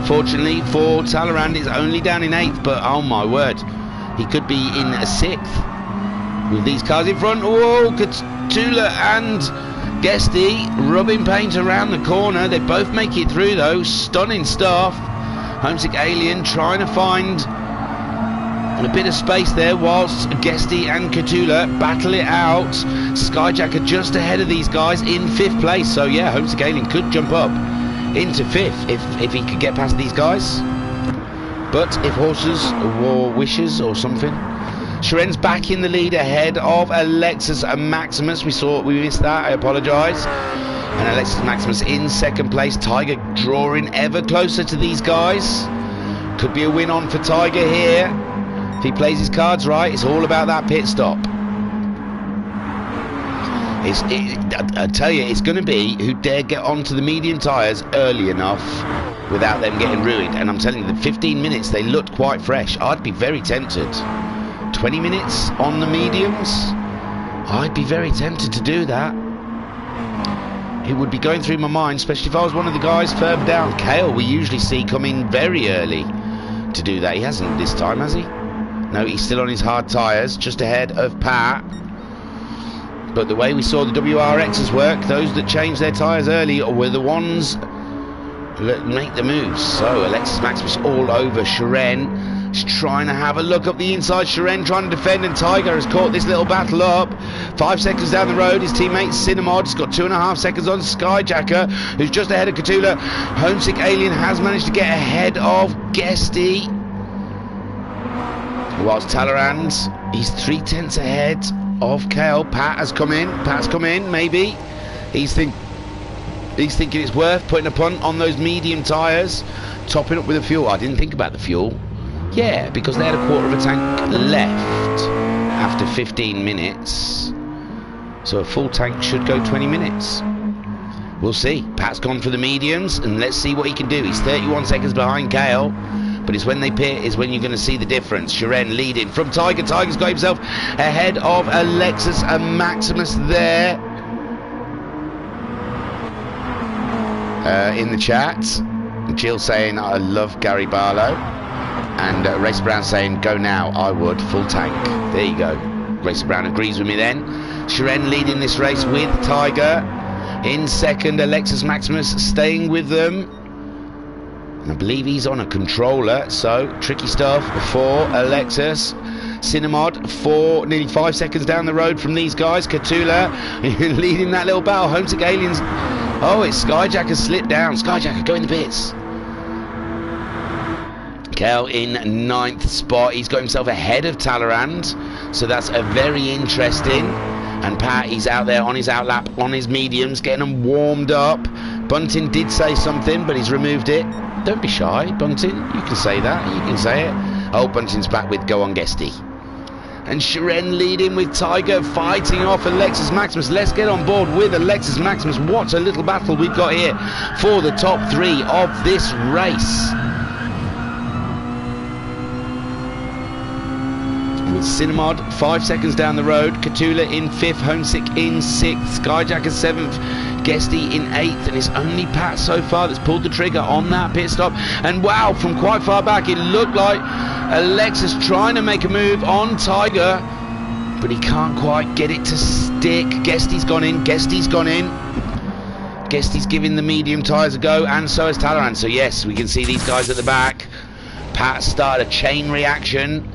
fortunately for Talleyrand, is only down in 8th. But oh my word, he could be in 6th. With these cars in front. Whoa, Catula and Guesty rubbing paint around the corner. They both make it through though. Stunning stuff. Homesick Alien trying to find a bit of space there whilst Guesty and Catula battle it out. Skyjacker just ahead of these guys in 5th place. So yeah, Homesick Alien could jump up into 5th if he could get past these guys. But if horses wore wishes or something. Shiren's back in the lead ahead of Alexis Maximus. We missed that, I apologise. And Alexis Maximus in 2nd place. Tiger drawing ever closer to these guys. Could be a win on for Tiger here. If he plays his cards right, it's all about that pit stop. I tell you, it's going to be who dare get onto the medium tyres early enough without them getting ruined. And I'm telling you, the 15 minutes, they looked quite fresh. I'd be very tempted. 20 minutes on the mediums, I'd be very tempted to do that. it would be going through my mind, especially if I was one of the guys firm down. Kale, we usually see coming very early to do that. He hasn't this time, has he? No, he's still on his hard tyres, just ahead of Pat. But the way we saw the WRXs work, those that changed their tyres early were the ones that make the moves. So Alexis Maximus all over Shiren. He's trying to have a look up the inside. Shiren trying to defend, and Tiger has caught this little battle up. 5 seconds down the road, his teammate Cinnamod's got 2.5 seconds on Skyjacker, who's just ahead of Catula. Homesick Alien has managed to get ahead of Guesty. Whilst Talleyrand, he's 3/10 ahead of Kale. Pat has come in. Pat's come in, maybe. He's thinking it's worth putting a punt on those medium tyres, topping up with the fuel. I didn't think about the fuel. Yeah, because they had a quarter of a tank left after 15 minutes. So a full tank should go 20 minutes. We'll see. Pat's gone for the mediums, and let's see what he can do. He's 31 seconds behind Kale, but it's when they pit is when you're going to see the difference. Shiren leading from Tiger. Tiger's got himself ahead of Alexis and Maximus there. In the chat, Jill saying, I love Gary Barlow. And Racer Brown saying, go now, I would, full tank. There you go. Racer Brown agrees with me then. Shiren leading this race with Tiger. In second, Alexis Maximus staying with them. And I believe he's on a controller, so tricky stuff for Alexis. Cinnamod, nearly 5 seconds down the road from these guys. Catula leading that little battle. Homesick Aliens. Oh, it's Skyjacker slipped down. Skyjacker, go in the pits. Kel in 9th spot. He's got himself ahead of Talleyrand, so that's a very interesting. And Pat, he's out there on his outlap, on his mediums, getting them warmed up. Bunting did say something, but he's removed it. Don't be shy, Bunting. You can say that. You can say it. Oh, Bunting's back with Go On Guesty. And Shiren leading with Tiger, fighting off Alexis Maximus. Let's get on board with Alexis Maximus. What a little battle we've got here for the top 3 of this race. With Cinnamod 5 seconds down the road, Catula in 5th, Homesick in 6th, Skyjacker 7th, Guesty in 8th, and it's only Pat so far that's pulled the trigger on that pit stop. And wow, from quite far back it looked like Alexis trying to make a move on Tiger, but he can't quite get it to stick. Guesty's gone in, Guesty's gone in. Guesty's giving the medium tyres a go, and so has Talleyrand. So yes, we can see these guys at the back. Pat started a chain reaction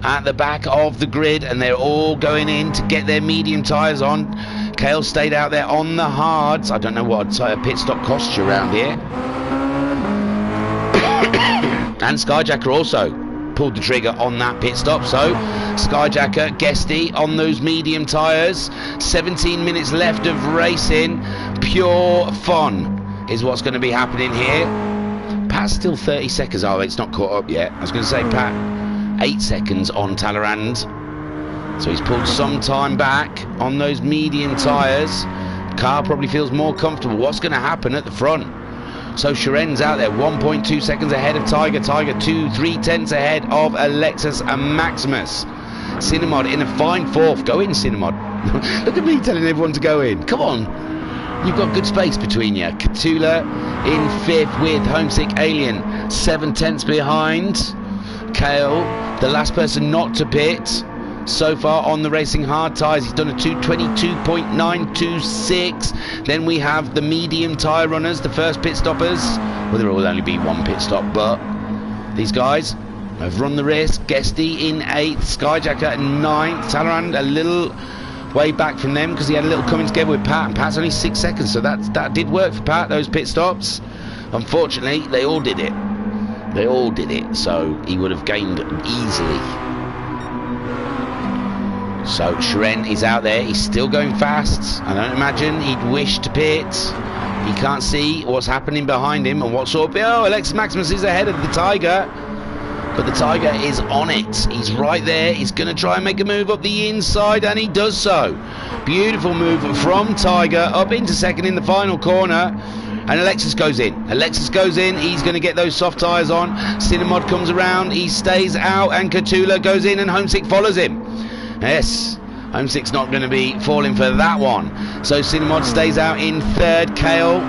at the back of the grid, and they're all going in to get their medium tyres on. Kale stayed out there on the hards. I don't know what a pit stop costs you around here. And Skyjacker also pulled the trigger on that pit stop. So Skyjacker, Guesty on those medium tyres. 17 minutes left of racing. Pure fun is what's going to be happening here. Pat's still 30 seconds. Oh, it's not caught up yet. I was going to say, Pat, 8 seconds on Talleyrand, so he's pulled some time back on those medium tyres. Car probably feels more comfortable. What's going to happen at the front? So Shiren's out there 1.2 seconds ahead of Tiger. Tiger 3/10 ahead of Alexis and Maximus. Cinnamod in a fine 4th. Go in, Cinnamod. Look at me telling everyone to go in. Come on, you've got good space between you. Catula in 5th with Homesick Alien 7/10 behind. Kale, the last person not to pit so far on the racing hard tyres. He's done a 2:22.926. Then we have the medium tyre runners, the first pit stoppers. Well, there will only be one pit stop, but these guys have run the risk. Guesty in 8th, Skyjacker in 9th, Talleyrand a little way back from them because he had a little coming together with Pat, and Pat's only 6 seconds, so that did work for Pat, those pit stops. Unfortunately, they all did it. They all did it, so he would have gained easily. So Shiren is out there. He's still going fast. I don't imagine he'd wish to pit. He can't see what's happening behind him and what sort of... Oh, Alexis Maximus is ahead of the Tiger. But the Tiger is on it. He's right there. He's going to try and make a move up the inside, and he does so. Beautiful move from Tiger up into second in the final corner. And Alexis goes in. Alexis goes in. He's going to get those soft tyres on. Cinnamod comes around. He stays out. And Catula goes in, and Homesick follows him. Yes. Homesick's not going to be falling for that one. So Cinemod stays out in third. Kale,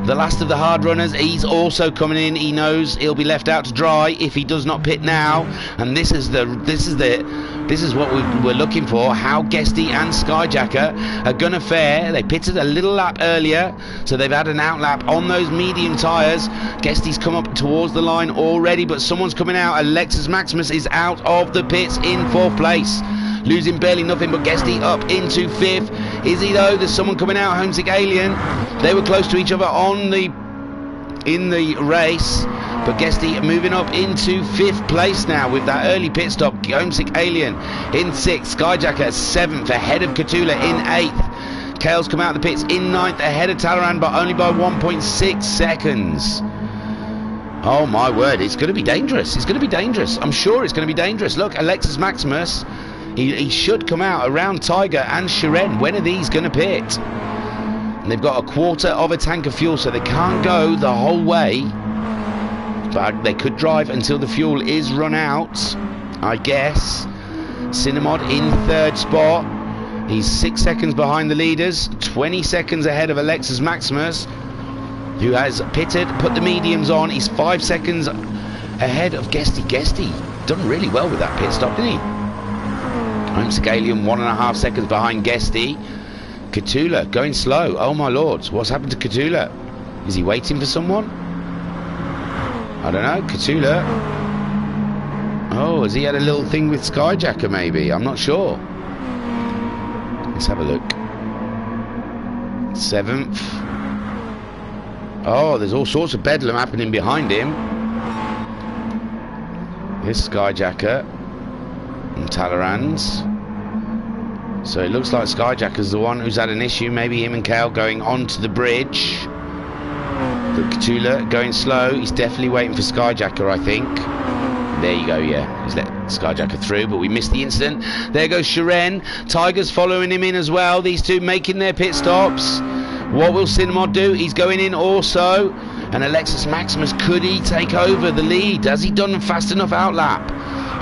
the last of the hard runners, he's also coming in. He knows he'll be left out to dry if he does not pit now. And this is what we're looking for. How Guesty and Skyjacker are gonna fare. They pitted a little lap earlier, so they've had an out lap on those medium tyres. Guesty's come up towards the line already, but someone's coming out. Alexis Maximus is out of the pits in fourth place, losing barely nothing, but Guesty up into fifth. Is he though? There's someone coming out. Homesick Alien. They were close to each other in the race, but Guesty moving up into fifth place now with that early pit stop. Homesick Alien in sixth. Skyjacker at seventh, ahead of Cthulhu in eighth. Kale's come out of the pits in ninth, ahead of Talaran, but only by 1.6 seconds. Oh my word, it's going to be dangerous. It's going to be dangerous. I'm sure it's going to be dangerous. Look, Alexis Maximus, he should come out around Tiger and Shiren. When are these going to pit? And they've got a quarter of a tank of fuel, so they can't go the whole way, but they could drive until the fuel is run out, I guess. Cinemod in third spot. He's 6 seconds behind the leaders, 20 seconds ahead of Alexis Maximus, who has pitted, put the mediums on. He's 5 seconds ahead of Guesty. Guesty done really well with that pit stop, didn't he? Homesick Alien 1.5 seconds behind Guesty. Cthulhu going slow. Oh my lord, what's happened to Cthulhu? Is he waiting for someone? I don't know. Cthulhu. Oh, has he had a little thing with Skyjacker maybe? I'm not sure. Let's have a look. Seventh. Oh, there's all sorts of bedlam happening behind him. Here's Skyjacker and Talarans. So it looks like Skyjacker's the one who's had an issue. Maybe him and Kale going onto the bridge. But Cthulhu going slow. He's definitely waiting for Skyjacker, I think. There you go, yeah. He's let Skyjacker through, but we missed the incident. There goes Shiren. Tiger's following him in as well. These two making their pit stops. What will Cinemod do? He's going in also. And Alexis Maximus, could he take over the lead? Has he done a fast enough outlap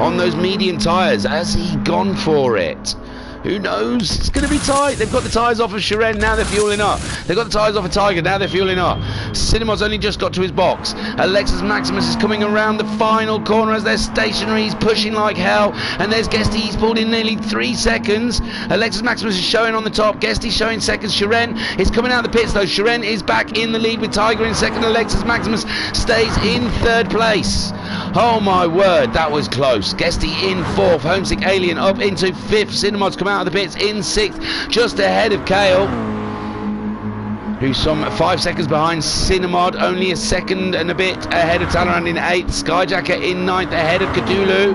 on those medium tyres? Has he gone for it? Who knows? It's going to be tight. They've got the tyres off of Shiren, now they're fueling up. They've got the tyres off of Tiger, now they're fueling up. Cinemod's only just got to his box. Alexis Maximus is coming around the final corner as they're stationary. He's pushing like hell. And there's Guesty. He's pulled in nearly 3 seconds. Alexis Maximus is showing on the top. Guesty showing seconds. Shiren is coming out of the pits though. Shiren is back in the lead with Tiger in second. Alexis Maximus stays in third place. Oh my word, that was close. Guesty in fourth. Homesick Alien up into fifth. Cinemod's come out of the pits in sixth, just ahead of Kale, who's some 5 seconds behind Cinemod, only a second and a bit ahead of Talaran in eighth. Skyjacker in ninth, ahead of Cthulhu,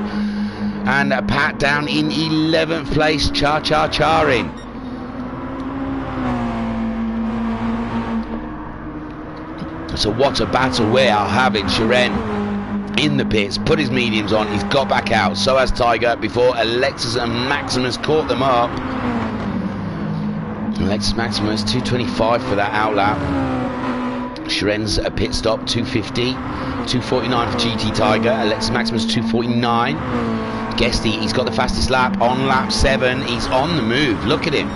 and Pat down in 11th place. Charing. So what a battle we are having. Shiren in the pits, put his mediums on, he's got back out, so has Tiger, before Alexis and Maximus caught them up. Alexis Maximus 225 for that outlap. Shiren's a pit stop 250, 249 for GT Tiger. Alexis Maximus 249. Guesty, he's got the fastest lap on lap 7. He's on the move, look at him.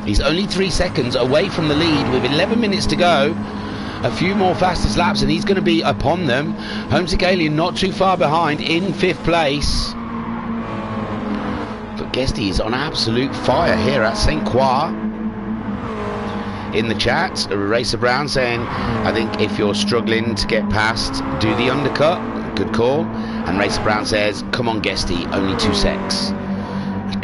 He's only 3 seconds away from the lead with 11 minutes to go. A few more fastest laps and he's going to be upon them. Homesick Alien not too far behind in 5th place. But Guesty is on absolute fire here at St. Croix. In the chat, Racer Brown saying, I think if you're struggling to get past, do the undercut. Good call. And Racer Brown says, come on Guesty, only 2 secs.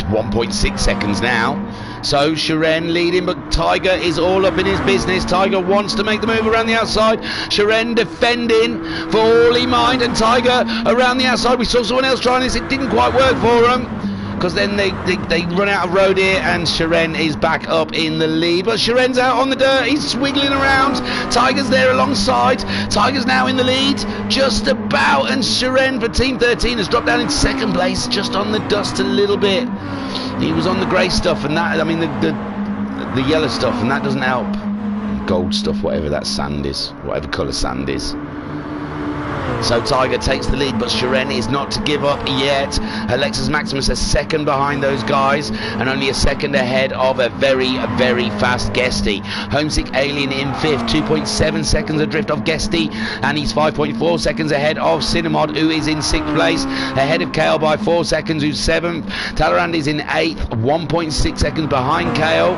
1.6 seconds now. So Shiren leading, but Tiger is all up in his business. Tiger wants to make the move around the outside. Shiren defending for all he might, and Tiger around the outside. We saw someone else trying this. It didn't quite work for him, because then they run out of road here, and Shiren is back up in the lead. But Shiren's out on the dirt. He's swiggling around. Tiger's there alongside. Tiger's now in the lead, just about, and Shiren for Team 13 has dropped down in 2nd place, just on the dust a little bit. He was on the grey stuff, and that, I mean, the yellow stuff, and that doesn't help. Gold stuff, whatever that sand is, whatever colour sand is. So Tiger takes the lead, but Shiren is not to give up yet. Alexis Maximus a second behind those guys, and only a second ahead of a very, very fast Guesty. Homesick Alien in 5th, 2.7 seconds adrift of Guesty, and he's 5.4 seconds ahead of Cinnamod, who is in 6th place, ahead of Kale by 4 seconds, who's 7th. Talleyrand is in 8th, 1.6 seconds behind Kale.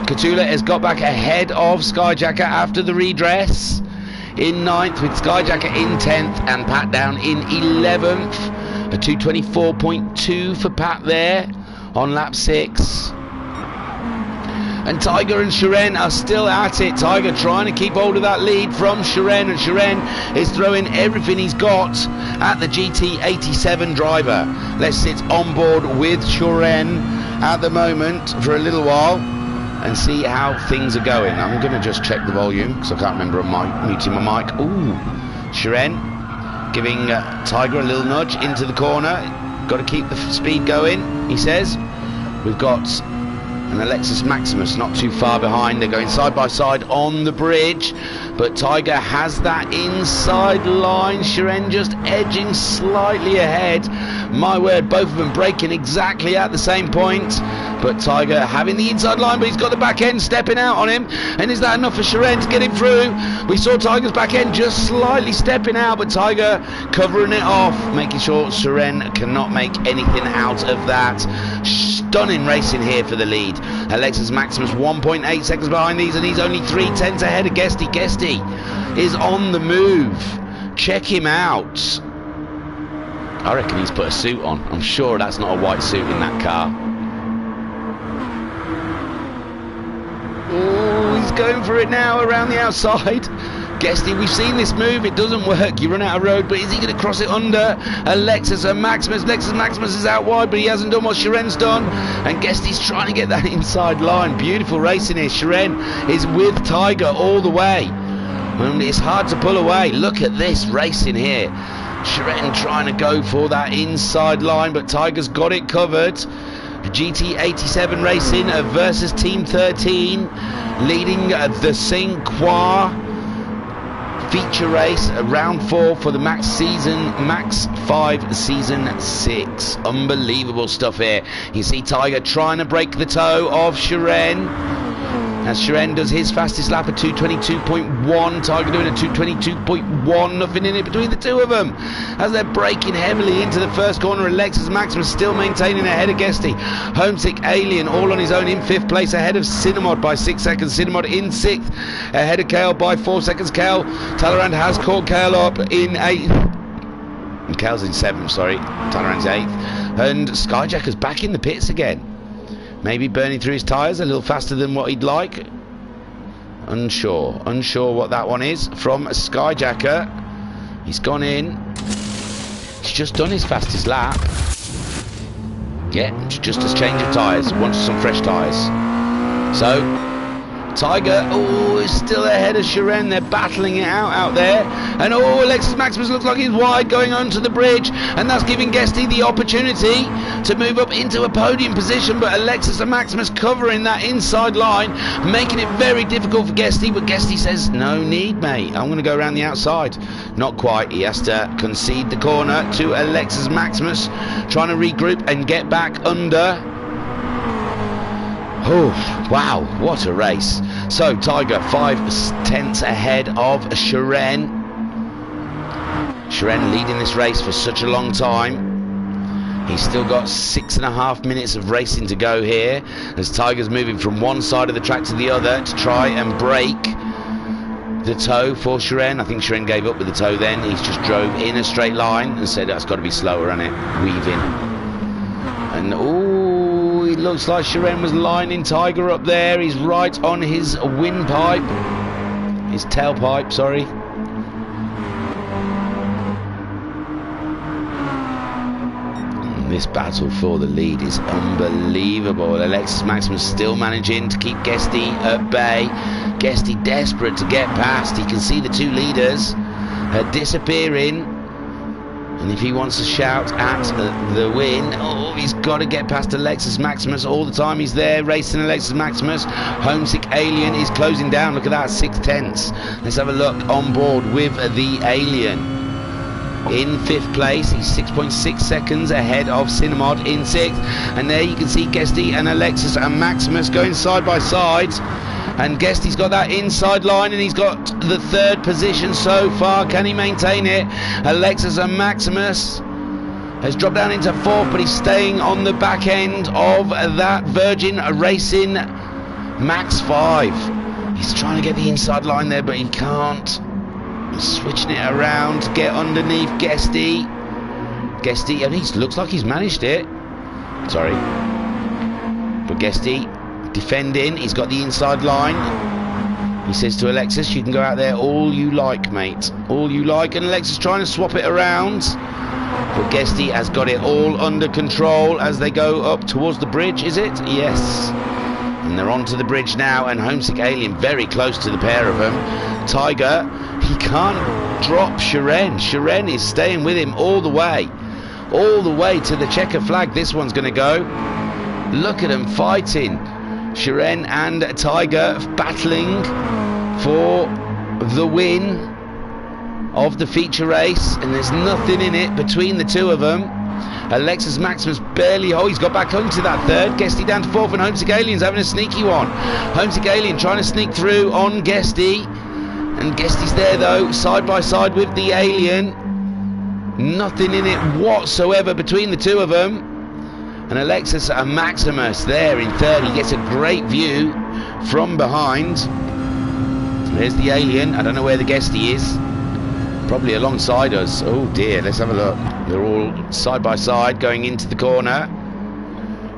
Cthulhu has got back ahead of Skyjacker after the redress. In 9th, with Skyjacker in 10th and Pat down in 11th. A 2:24.2 for Pat there on lap 6. And Tiger and Shiren are still at it. Tiger trying to keep hold of that lead from Shiren, and Shiren is throwing everything he's got at the GT87 driver. Let's sit on board with Shiren at the moment for a little while and see how things are going. I'm going to just check the volume because I can't remember muting my mic. Ooh, Shiren giving Tiger a little nudge into the corner. Got to keep the speed going, he says. We've got an Alexis Maximus not too far behind. They're going side by side on the bridge, but Tiger has that inside line. Shiren just edging slightly ahead. My word, both of them braking exactly at the same point, but Tiger having the inside line, but he's got the back end stepping out on him. And is that enough for Shiren to get him through? We saw Tiger's back end just slightly stepping out, but Tiger covering it off, making sure Shiren cannot make anything out of that. Stunning racing here for the lead. Alexis Maximus 1.8 seconds behind these, and he's only 3/10 ahead of Guesty. Guesty is on the move. Check him out. I reckon he's put a suit on. I'm sure that's not a white suit in that car. Oh, he's going for it now around the outside. Guesty, we've seen this move, it doesn't work, you run out of road, but is he going to cross it under Alexis and Maximus? Alexis Maximus is out wide, but he hasn't done what Shiren's done, and Guesty's trying to get that inside line. Beautiful racing here. Shiren is with Tiger all the way, and it's hard to pull away. Look at this racing here. Shiren trying to go for that inside line, but Tiger's got it covered. GT87 Racing versus Team 13, leading the St. Croix feature race, round 4 for the MaX5 season 6. Unbelievable stuff here. You see Tiger trying to break the toe of Shiren, as Shiren does his fastest lap at 2:22.1. Tiger doing a 2:22.1. Nothing in it between the two of them as they're braking heavily into the first corner. Alexis Maximus still maintaining ahead of Guesty. Homesick Alien all on his own in 5th place, ahead of Cinnamod by 6 seconds. Cinnamod in 6th, ahead of Kale by 4 seconds. Kale, Talleyrand has caught Kale up in 8th. And Kale's in 7th, sorry. Talleyrand's 8th. And Skyjacker's back in the pits again. Maybe burning through his tyres a little faster than what he'd like. Unsure what that one is from Skyjacker. He's gone in. He's just done his fastest lap. Yeah, just a change of tyres. Wants some fresh tyres. So Tiger, oh, is still ahead of Shiren. They're battling it out there. And oh, Alexis Maximus looks like he's wide going onto the bridge, and that's giving Guesty the opportunity to move up into a podium position. But Alexis and Maximus covering that inside line, making it very difficult for Guesty. But Guesty says, no need, mate. I'm going to go around the outside. Not quite. He has to concede the corner to Alexis Maximus, trying to regroup and get back under. Oh, wow, what a race. So Tiger 5/10 ahead of Shiren. Shiren leading this race for such a long time. He's still got 6.5 minutes of racing to go here, as Tiger's moving from one side of the track to the other to try and break the toe for Shiren. I think Shiren gave up with the toe then. He's just drove in a straight line and said that's got to be slower on it, weaving. And oh, it looks like Shiren was lining Tiger up there. He's right on his windpipe, his tailpipe, sorry. This battle for the lead is unbelievable. Alexis Maximus still managing to keep Guesty at bay. Guesty desperate to get past. He can see the two leaders disappearing, and if he wants to shout at the win, oh, he's got to get past Alexis Maximus all the time. He's there racing Alexis Maximus. Homesick Alien is closing down. Look at that, 6/10. Let's have a look on board with the Alien. in 5th place. He's 6.6 seconds ahead of Cinemod in 6th. And there you can see Guesty and Alexis and Maximus going side by side. And Guesty's got that inside line, and he's got the 3rd position so far. Can he maintain it? Alexis and Maximus has dropped down into 4th, but he's staying on the back end of that Virgin Racing MaX5. He's trying to get the inside line there, but he can't. He's switching it around to get underneath Guesty. Guesty, and he looks like he's managed it. Sorry. But Guesty defending, he's got the inside line. He says to Alexis, you can go out there all you like, mate. All you like. And Alexis trying to swap it around. But Guesty has got it all under control as they go up towards the bridge, is it? Yes. And they're onto the bridge now, and Homesick Alien very close to the pair of them. Tiger, he can't drop Shiren. Shiren is staying with him all the way to the checker flag. This one's going to go. Look at them fighting. Shiren and Tiger battling for the win of the feature race, and there's nothing in it between the two of them. Alexis Maximus barely, he's got back into that 3rd. Guesty down to 4th, and Homesick Alien's having a sneaky one. Homesick Alien trying to sneak through on Guesty, and Guesty's there though, side by side with the Alien. Nothing in it whatsoever between the two of them. And Alexis and Maximus there in 3rd. He gets a great view from behind. There's the Alien. I don't know where the Guesty is. Probably alongside us. Oh dear, let's have a look. They're all side by side going into the corner.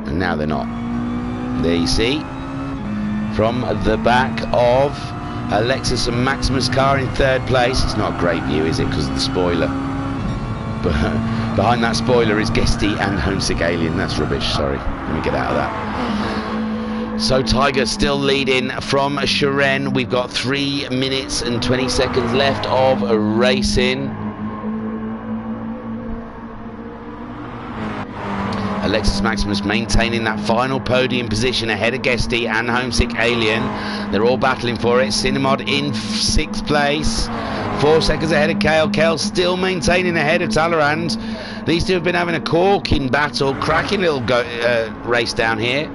And now they're not. There you see. From the back of Alexis and Maximus' car in 3rd place. It's not a great view, is it? Because of the spoiler. But behind that spoiler is Guesty and Homesick Alien. That's rubbish, sorry. Let me get out of that. So Tiger still leading from Shiren. We've got 3 minutes and 20 seconds left of racing. Alexis Maximus maintaining that final podium position ahead of Guesty and Homesick Alien. They're all battling for it. Cinemod in 6th place. 4 seconds ahead of Kale. Kale still maintaining ahead of Talleyrand. These two have been having a corking battle. Cracking little race down here.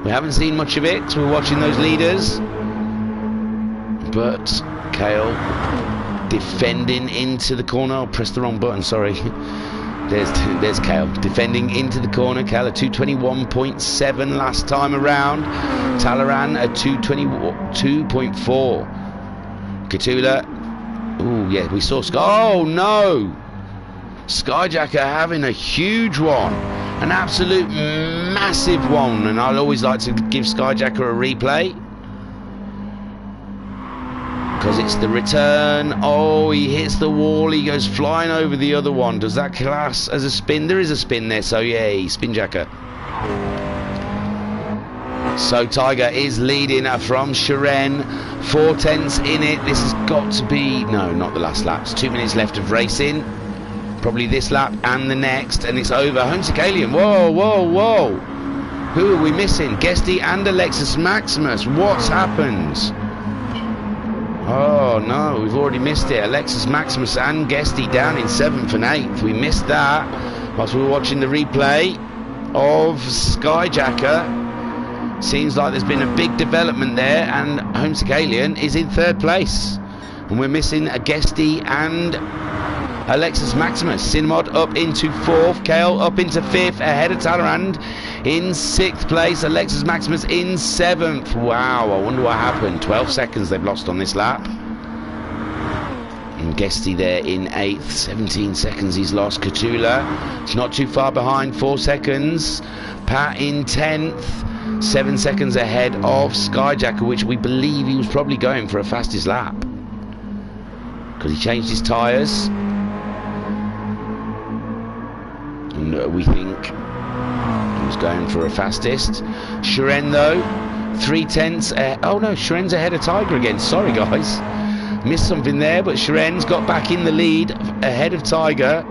We haven't seen much of it. We're watching those leaders. But Kale defending into the corner. Oh, pressed the wrong button, sorry. There's Kale defending into the corner. Kale at 221.7 last time around. Talleyrand at 222.4. Katula. Oh yeah, we saw oh no! Skyjacker having a huge one, an absolute massive one, and I'd always like to give Skyjacker a replay because it's the return. Oh, he hits the wall, he goes flying over the other one. Does that class as a spin? There is a spin there, so yay, Spinjacker. So Tiger is leading from Shiren, 4 tenths in it. This has got to be, no, not the last lap. It's 2 minutes left of racing. Probably this lap and the next, and it's over. Homesick Alien, whoa, whoa, whoa. Who are we missing? Guesty and Alexis Maximus. What's happened? Oh no, we've already missed it. Alexis Maximus and Guesty down in 7th and 8th. We missed that whilst we were watching the replay of Skyjacker. Seems like there's been a big development there, and Homesick Alien is in 3rd place. And we're missing a Guesty and Alexis Maximus. Cinemod up into 4th. Kale up into 5th ahead of Talleyrand in 6th place. Alexis Maximus in 7th. Wow, I wonder what happened. 12 seconds they've lost on this lap. And Guesty there in 8th. 17 seconds he's lost. Katula, it's not too far behind. 4 seconds. Pat in 10th. 7 seconds ahead of Skyjacker, which we believe he was probably going for a fastest lap because he changed his tyres. And we think he was going for a fastest. Shiren though, 3 tenths. Oh no, Shiren's ahead of Tiger again. Sorry guys, missed something there, but Shiren's got back in the lead ahead of Tiger.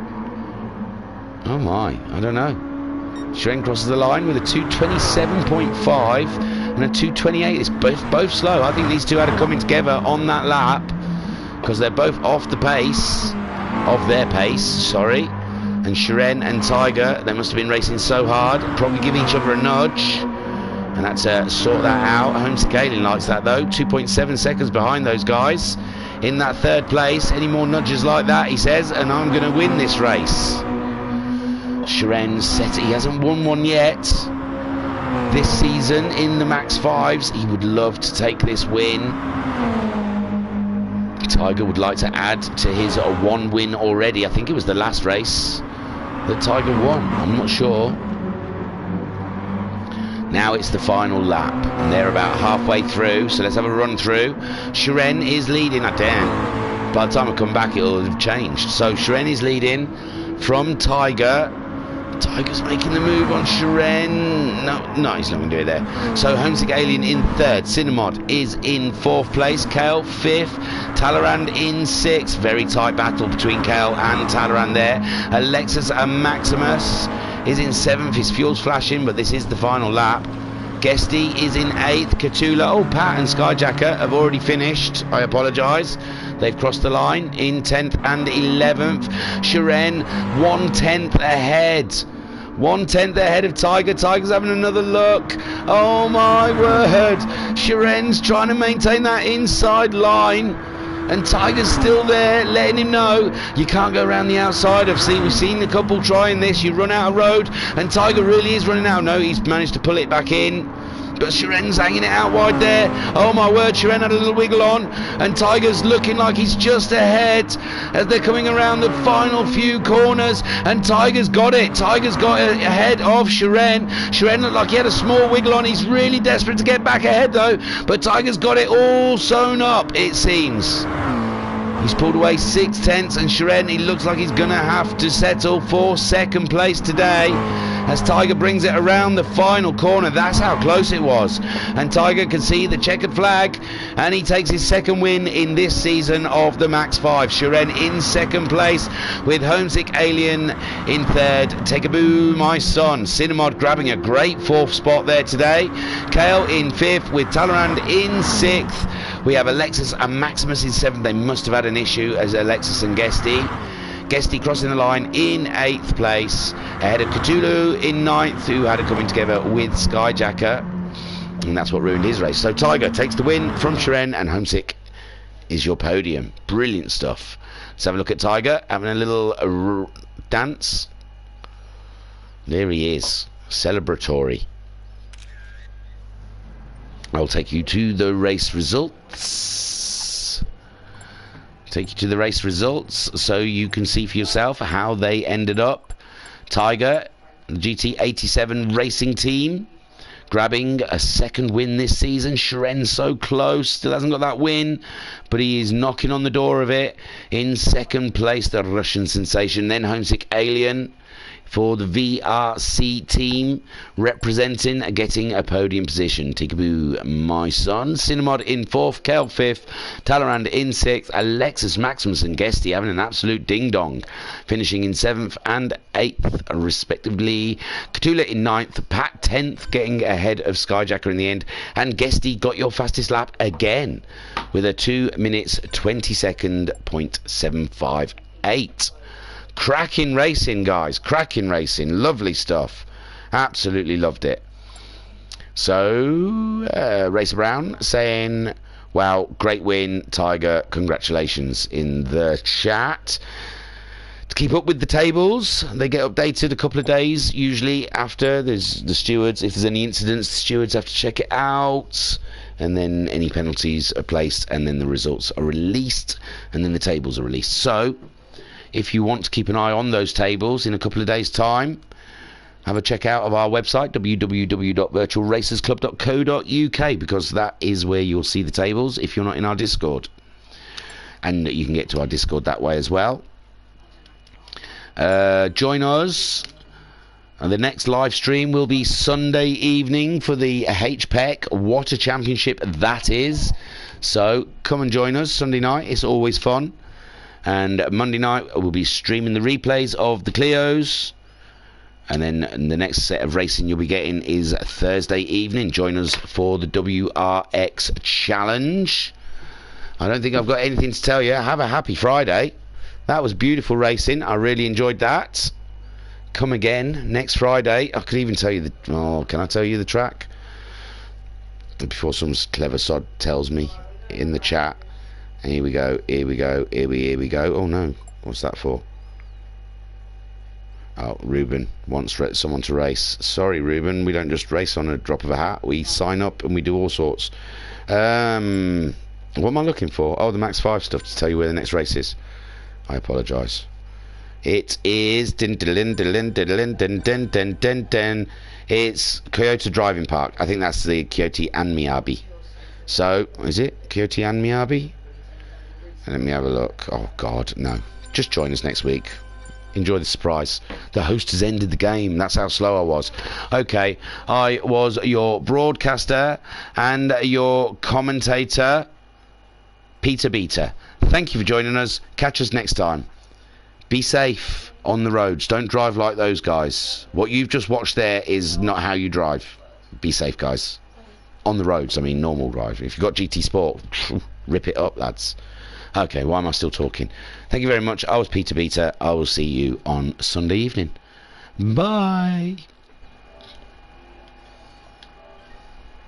Oh my, I don't know. Shiren crosses the line with a 227.5 and a 228. It's both slow. I think these two had it coming together on that lap because they're both off the pace. of their pace, sorry. And Shiren and Tiger, they must have been racing so hard, probably giving each other a nudge. And that's sort that out. Homesick Alien likes that though. 2.7 seconds behind those guys in that third place. Any more nudges like that, he says, and I'm going to win this race. Shiren's set it. He hasn't won one yet this season in the MaX5s. He would love to take this win. Tiger would like to add to his one win already. I think it was the last race that Tiger won. I'm not sure. Now it's the final lap, and they're about halfway through, so let's have a run through. Shiren is leading. Damn. By the time I come back, it'll have changed. So Shiren is leading from Tiger. Tiger's making the move on Shiren. No, he's not going to do it there. So Homesick Alien in third. Cinemod is in fourth place. Kale fifth. Talleyrand in sixth. Very tight battle between Kale and Talleyrand there. Alexis and Maximus is in seventh. His fuel's flashing, but this is the final lap. Guesty is in eighth. Catula, Pat and Skyjacker have already finished. I apologise. They've crossed the line in 10th and 11th. Shiren 1/10 ahead. 1/10 ahead of Tiger. Tiger's having another look. Oh my word. Shiren's trying to maintain that inside line. And Tiger's still there, letting him know you can't go around the outside. We've seen a couple trying this. You run out of road, and Tiger really is running out. No, he's managed to pull it back in. But Shiren's hanging it out wide there. Oh my word, Shiren had a little wiggle on, and Tiger's looking like he's just ahead as they're coming around the final few corners, and Tiger's got it. Tiger's got it ahead of Shiren. Shiren looked like he had a small wiggle on. He's really desperate to get back ahead though, but Tiger's got it all sewn up, it seems. He's pulled away 6/10, and Shiren, he looks like he's going to have to settle for second place today as Tiger brings it around the final corner. That's how close it was. And Tiger can see the checkered flag, and he takes his second win in this season of the MaX5. Shiren in second place with Homesick Alien in third. Take a boo, my son. Cinemod grabbing a great fourth spot there today. Kale in fifth with Talleyrand in sixth. We have Alexis and Maximus in seventh. They must have had an issue as Alexis and Guesty. Guesty crossing the line in 8th place, ahead of Cthulhu in 9th, who had it coming together with Skyjacker, and that's what ruined his race. So Tiger takes the win from Shiren, and Homesick is your podium. Brilliant stuff. Let's have a look at Tiger having a little dance. There he is, celebratory. I'll take you to the race results. Take you to the race results so you can see for yourself how they ended up. Tiger, the GT87 racing team, grabbing a second win this season. Shiren so close, still hasn't got that win, but he is knocking on the door of it. In second place, the Russian sensation. Then Homesick Alien for the VRC team, representing, getting a podium position. Tikaboo, my son. Cinemod in fourth, Kale fifth, Talleyrand in sixth, Alexis, Maximus and Guesty having an absolute ding-dong, finishing in seventh and eighth, respectively. Cthulhu in ninth, Pat 10th, getting ahead of Skyjacker in the end, and Guesty got your fastest lap again with a 2 minutes 20 second .758. Cracking racing, guys. Cracking racing. Lovely stuff. Absolutely loved it. So, Racer Brown saying, well, great win, Tiger. Congratulations in the chat. To keep up with the tables, they get updated a couple of days, usually after. There's the stewards. If there's any incidents, the stewards have to check it out. And then any penalties are placed, and then the results are released, and then the tables are released. So, if you want to keep an eye on those tables in a couple of days' time, have a check out of our website, www.virtualracersclub.co.uk, because that is where you'll see the tables if you're not in our Discord. And you can get to our Discord that way as well. Join us. And the next live stream will be Sunday evening for the HPEC. What a championship that is. So come and join us Sunday night. It's always fun. And Monday night we'll be streaming the replays of the Clios, and then the next set of racing you'll be getting is Thursday evening. Join us for the WRX Challenge. I don't think I've got anything to tell you. Have a happy Friday. That was beautiful racing. I really enjoyed that. Come again next Friday. I could even tell you the... Oh, can I tell you the track? Before some clever sod tells me in the chat. And here we go, here we go, here we go. Oh no, what's that for? Oh, Ruben wants someone to race. Sorry, Ruben, we don't just race on a drop of a hat. We sign up and we do all sorts. What am I looking for? Oh, the MaX5 stuff to tell you where the next race is. I apologise. It is... It's Kyoto Driving Park. I think that's the Kyoto and Miyabi. So, is it Kyoto and Miyabi? Let me have a look. Oh, God, no. Just join us next week. Enjoy the surprise. The host has ended the game. That's how slow I was. Okay, I was your broadcaster and your commentator, Peter Beater. Thank you for joining us. Catch us next time. Be safe on the roads. Don't drive like those guys. What you've just watched there is not how you drive. Be safe, guys. On the roads, I mean normal drive. If you've got GTSport, rip it up, lads. Okay, why am I still talking? Thank you very much. I was Peter Beater. I will see you on Sunday evening. Bye.